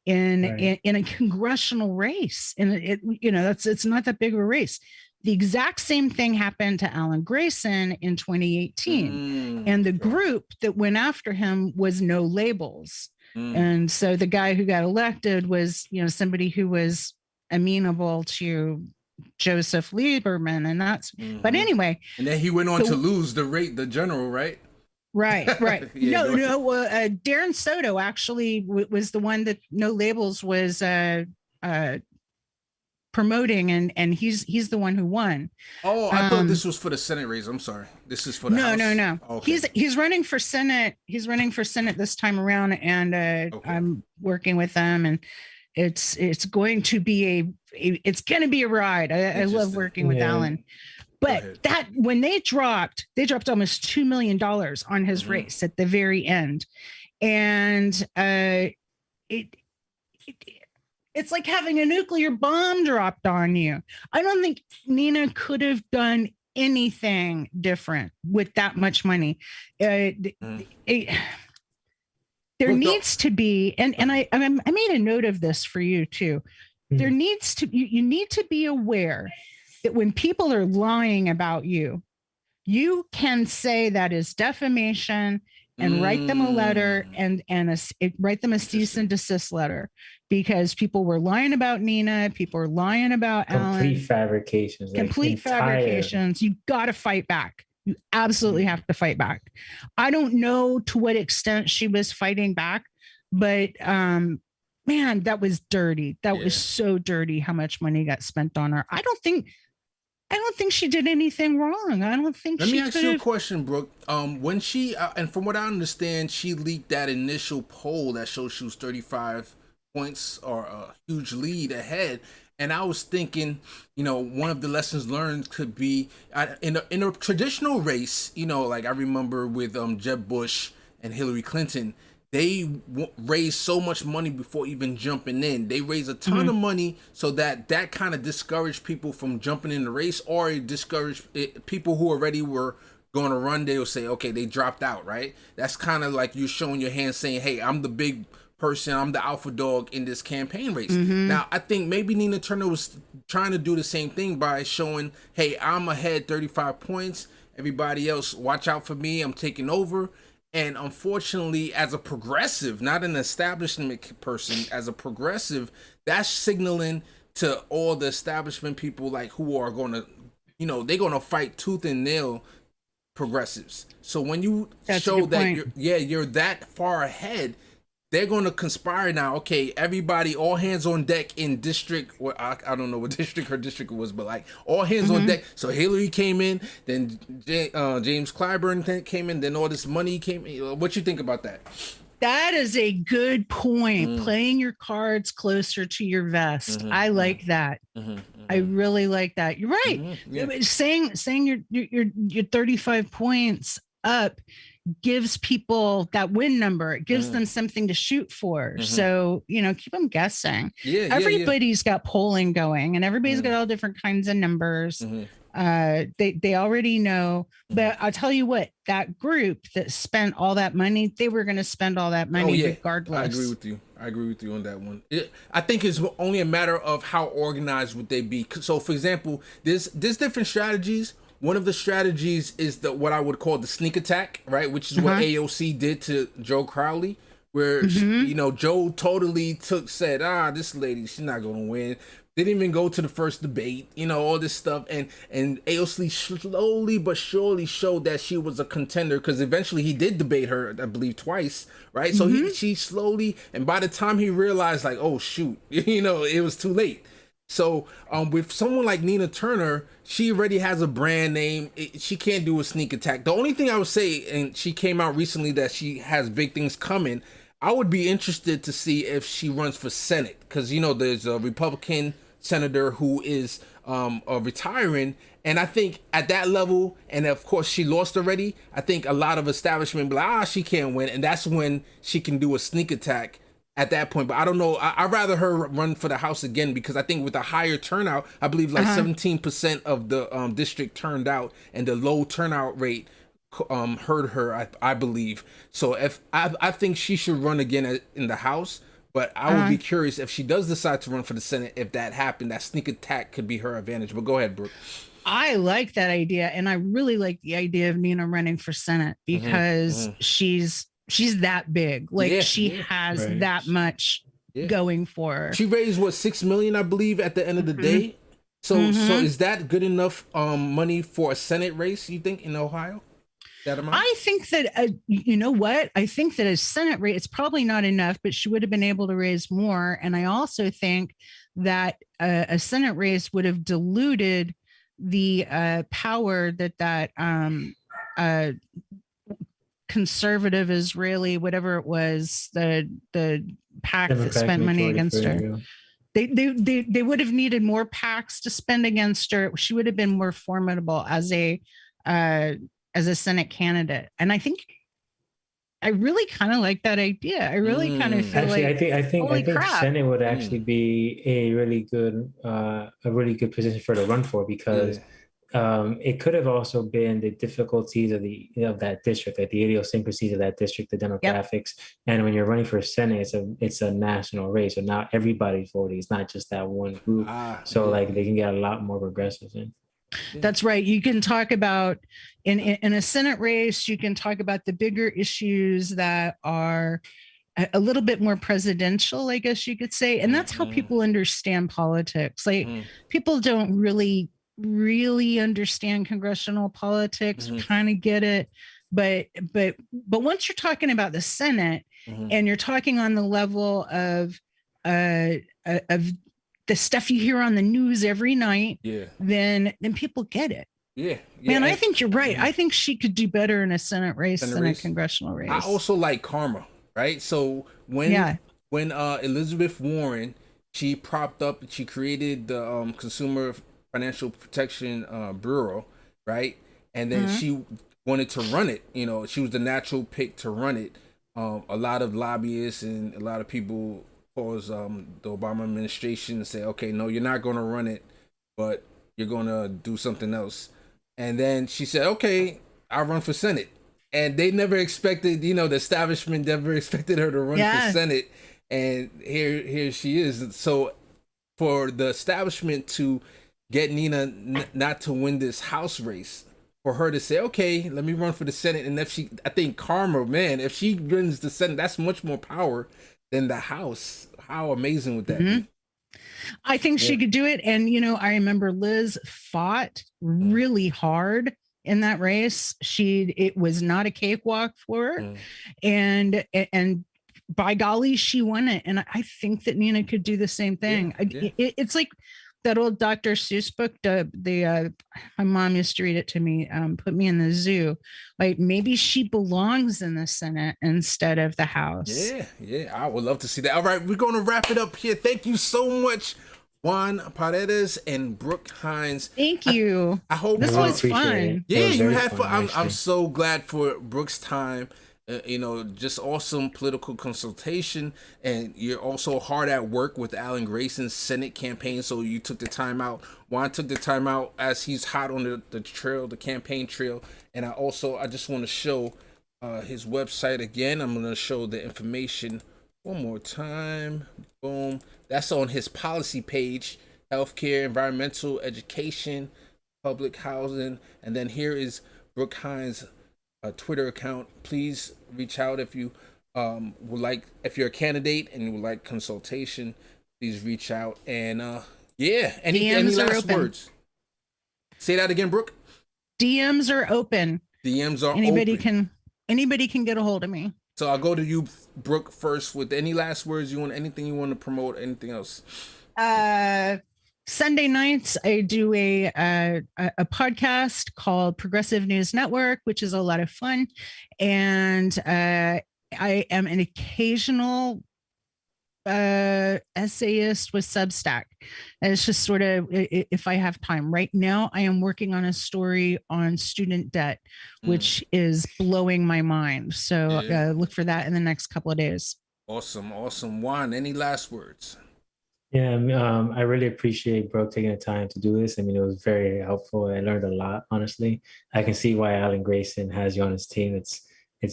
[SPEAKER 2] in a congressional race. And it's not that big of a race. The exact same thing happened to Allan Grayson in 2018. And the group that went after him was No Labels. And so the guy who got elected was, somebody who was amenable to Joseph Lieberman, and that's but anyway.
[SPEAKER 1] And then he went on to lose the general, right?
[SPEAKER 2] Right. Yeah, Darren Soto actually was the one that No Labels was promoting, and he's the one who won.
[SPEAKER 1] Oh, I thought this was for the Senate race. I'm sorry. This is for the House.
[SPEAKER 2] No.
[SPEAKER 1] Okay.
[SPEAKER 2] He's running for Senate. He's running for Senate this time around, and I'm working with them, and it's going to be a ride. I love working with Allan. But that when they dropped almost $2 million on his race at the very end. And it's like having a nuclear bomb dropped on you. I don't think Nina could have done anything different with that much money. There needs to be, and I made a note of this for you too. There needs to, you need to be aware that when people are lying about you, you can say that is defamation and write them a letter and write them a cease and desist letter, because people were lying about Nina, people were lying about Allan.
[SPEAKER 3] Fabrications.
[SPEAKER 2] Fabrications. You got to fight back. You absolutely have to fight back. I don't know to what extent she was fighting back, but man, that was dirty. That was so dirty how much money got spent on her. I don't think she did anything wrong. I don't think
[SPEAKER 1] Let me ask you a question, Brooke. When she, and from what I understand, she leaked that initial poll that showed she was 35 points or a huge lead ahead. And I was thinking, one of the lessons learned could be in a traditional race, like I remember with Jeb Bush and Hillary Clinton, they raised so much money before even jumping in. They raised a ton of money so that kind of discouraged people from jumping in the race, or it discouraged people who already were going to run. They'll say, okay, they dropped out, right? That's kind of like you showing your hand saying, hey, I'm the big person, I'm the alpha dog in this campaign race. Now, I think maybe Nina Turner was trying to do the same thing by showing, hey, I'm ahead 35 points. Everybody else, watch out for me. I'm taking over. And unfortunately, as a progressive, not an establishment person, as a progressive, that's signaling to all the establishment people like who are going to, they're going to fight tooth and nail progressives. So when you show that you're that far ahead, they're going to conspire now. Okay, everybody, all hands on deck in district. Well, I don't know what district her district was, but like all hands on deck. So Hillary came in, then James Clyburn came in, then all this money came in. What you think about that?
[SPEAKER 2] That is a good point. Playing your cards closer to your vest. I like that. I really like that. You're right. Saying you're 35 points up gives people that win number. It gives them something to shoot for. So, keep them guessing. Everybody's got polling going, and everybody's got all different kinds of numbers. They already know. But I'll tell you what, that group that spent all that money, they were going to spend all that money regardless.
[SPEAKER 1] I agree with you on that one. I think it's only a matter of how organized would they be. So, for example, there's different strategies. One of the strategies is what I would call the sneak attack, right? Which is what AOC did to Joe Crowley, where Joe totally said, this lady, she's not going to win. They didn't even go to the first debate, all this stuff. And AOC slowly but surely showed that she was a contender, because eventually he did debate her, I believe, twice, right? So she slowly, and by the time he realized, like, oh, shoot, it was too late. So with someone like Nina Turner, she already has a brand name. She can't do a sneak attack. The only thing I would say, and she came out recently that she has big things coming, I would be interested to see if she runs for Senate, because, there's a Republican senator who is retiring. And I think at that level, and of course she lost already, I think a lot of establishment be like, she can't win. And that's when she can do a sneak attack at that point. But I don't know. I'd rather her run for the House again, because I think with a higher turnout, I believe like 17% of the district turned out, and the low turnout rate hurt her, I believe. So if I think she should run again in the House, but I would be curious if she does decide to run for the Senate. If that happened, that sneak attack could be her advantage. But go ahead, Brooke.
[SPEAKER 2] I like that idea, and I really like the idea of Nina running for Senate, because she's that big. Like she has that much going for her.
[SPEAKER 1] She raised what, $6 million, I believe, at the end of the day. So is that good enough money for a Senate race, you think, in Ohio? That amount?
[SPEAKER 2] I think that you know what? I think that a Senate race, it's probably not enough, but she would have been able to raise more. And I also think that a Senate race would have diluted the power that conservative Israeli, whatever it was, the PAC that spent money against her. They would have needed more PACs to spend against her. She would have been more formidable as a Senate candidate. And I think I really kind of like that idea. I really kind of feel
[SPEAKER 3] actually,
[SPEAKER 2] like
[SPEAKER 3] I think
[SPEAKER 2] crap.
[SPEAKER 3] Senate would actually be a really good position for her to run for, because it could have also been the difficulties of that district, like the idiosyncrasies of that district, the demographics. And when you're running for Senate, it's a national race, so now everybody's voting. It's not just that one group. Like they can get a lot more progressives in.
[SPEAKER 2] That's right. You can talk about in a Senate race, you can talk about the bigger issues that are a little bit more presidential, I guess you could say. And that's how people understand politics. Like people don't really understand congressional politics, kind of get it. But once you're talking about the Senate and you're talking on the level of the stuff you hear on the news every night, then people get it. Man, I think you're right. I think she could do better in a Senate race than a congressional race.
[SPEAKER 1] I also like karma, right? So when Elizabeth Warren, she propped up, she created the Consumer Financial Protection Bureau, right? And then she wanted to run it. You know, she was the natural pick to run it. A lot of lobbyists and a lot of people cause the Obama administration to say, okay, no, you're not going to run it, but you're going to do something else. And then she said, okay, I'll run for Senate. And they never expected, the establishment never expected her to run for Senate. And here she is. So for the establishment to get Nina not to win this House race, for her to say, okay, let me run for the Senate. And I think karma, man, if she wins the Senate, that's much more power than the House. How amazing would that be?
[SPEAKER 2] I think she could do it. And, I remember Liz fought really hard in that race. It was not a cakewalk for her. And by golly, she won it. And I think that Nina could do the same thing. It's like that old Dr. Seuss book, my mom used to read it to me, Put Me in the Zoo. Like maybe she belongs in the Senate instead of the House.
[SPEAKER 1] Yeah, I would love to see that. All right, we're going to wrap it up here. Thank you so much, Juan Paredes and Brooke Hines.
[SPEAKER 2] Thank you.
[SPEAKER 1] I hope
[SPEAKER 2] this was fun.
[SPEAKER 1] Yeah, you had fun. I'm so glad for Brooke's time. Just awesome political consultation, and you're also hard at work with Allan Grayson's Senate campaign. So you took the time out. Juan took the time out as he's hot on the trail, the campaign trail. And I just want to show his website again. I'm going to show the information one more time. Boom. That's on his policy page: healthcare, environmental, education, public housing. And then here is Brooke Hines' Twitter account. Please reach out if you would like, if you're a candidate and you would like consultation, please reach out. And any last words? Say that again, Brooke.
[SPEAKER 2] DMs are open.
[SPEAKER 1] DMs are
[SPEAKER 2] open. Anybody can get a hold of me.
[SPEAKER 1] So I'll go to you, Brooke, first with any last words you want, anything you want to promote, anything else.
[SPEAKER 2] Sunday nights, I do a podcast called Progressive News Network, which is a lot of fun. And I am an occasional essayist with Substack. And it's just sort of, if I have time. Right now, I am working on a story on student debt, which is blowing my mind. So look for that in the next couple of days.
[SPEAKER 1] Awesome, awesome. Juan, any last words?
[SPEAKER 3] Yeah, I really appreciate Brooke taking the time to do this. I mean, it was very helpful. I learned a lot, honestly. I can see why Allan Grayson has you on his team.
[SPEAKER 1] Oh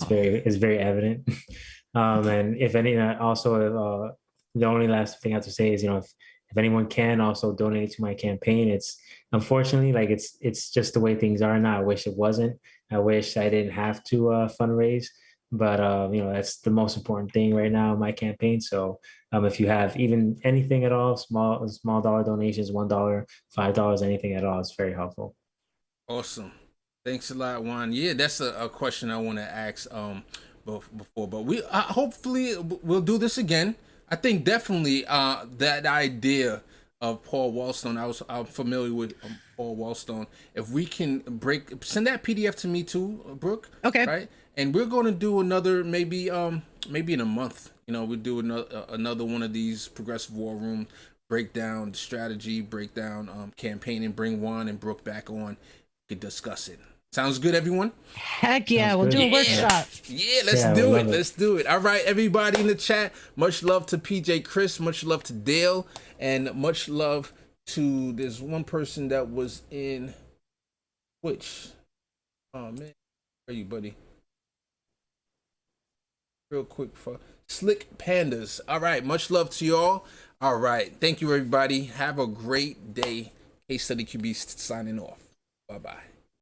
[SPEAKER 1] yeah.
[SPEAKER 3] It's very evident. And if any, also the only last thing I have to say is, if anyone can also donate to my campaign, it's unfortunately like it's just the way things are now. I wish it wasn't. I wish I didn't have to fundraise, but that's the most important thing right now in my campaign. So if you have even anything at all, small dollar donations, $1, $5, anything at all, it's very helpful.
[SPEAKER 1] Awesome. Thanks a lot, Juan. Yeah, that's a question I want to ask before, but we hopefully we'll do this again. I think definitely that idea of Paul Wallstone. I'm familiar with Paul Wallstone. If we can send that PDF to me too, Brooke.
[SPEAKER 2] Okay.
[SPEAKER 1] Right, and we're gonna do another maybe in a month. We'll do another one of these progressive war room breakdown strategy, breakdown campaigning. Bring Juan and Brooke back on. Could discuss it. Sounds good, everyone?
[SPEAKER 2] Heck yeah,
[SPEAKER 3] Sounds
[SPEAKER 2] we'll
[SPEAKER 3] good.
[SPEAKER 2] do a
[SPEAKER 1] Yeah.
[SPEAKER 2] workshop.
[SPEAKER 1] Yeah, let's
[SPEAKER 3] Yeah,
[SPEAKER 1] do
[SPEAKER 3] we
[SPEAKER 1] it.
[SPEAKER 3] love it.
[SPEAKER 1] Let's do it. All right, everybody in the chat. Much love to PJ Chris. Much love to Dale. And much love to there's one person that was in which. Oh man. Where are you, buddy? Real quick for Slick Pandas. All right, much love to y'all. All right. Thank you, everybody. Have a great day. Case Study QB signing off. Bye-bye.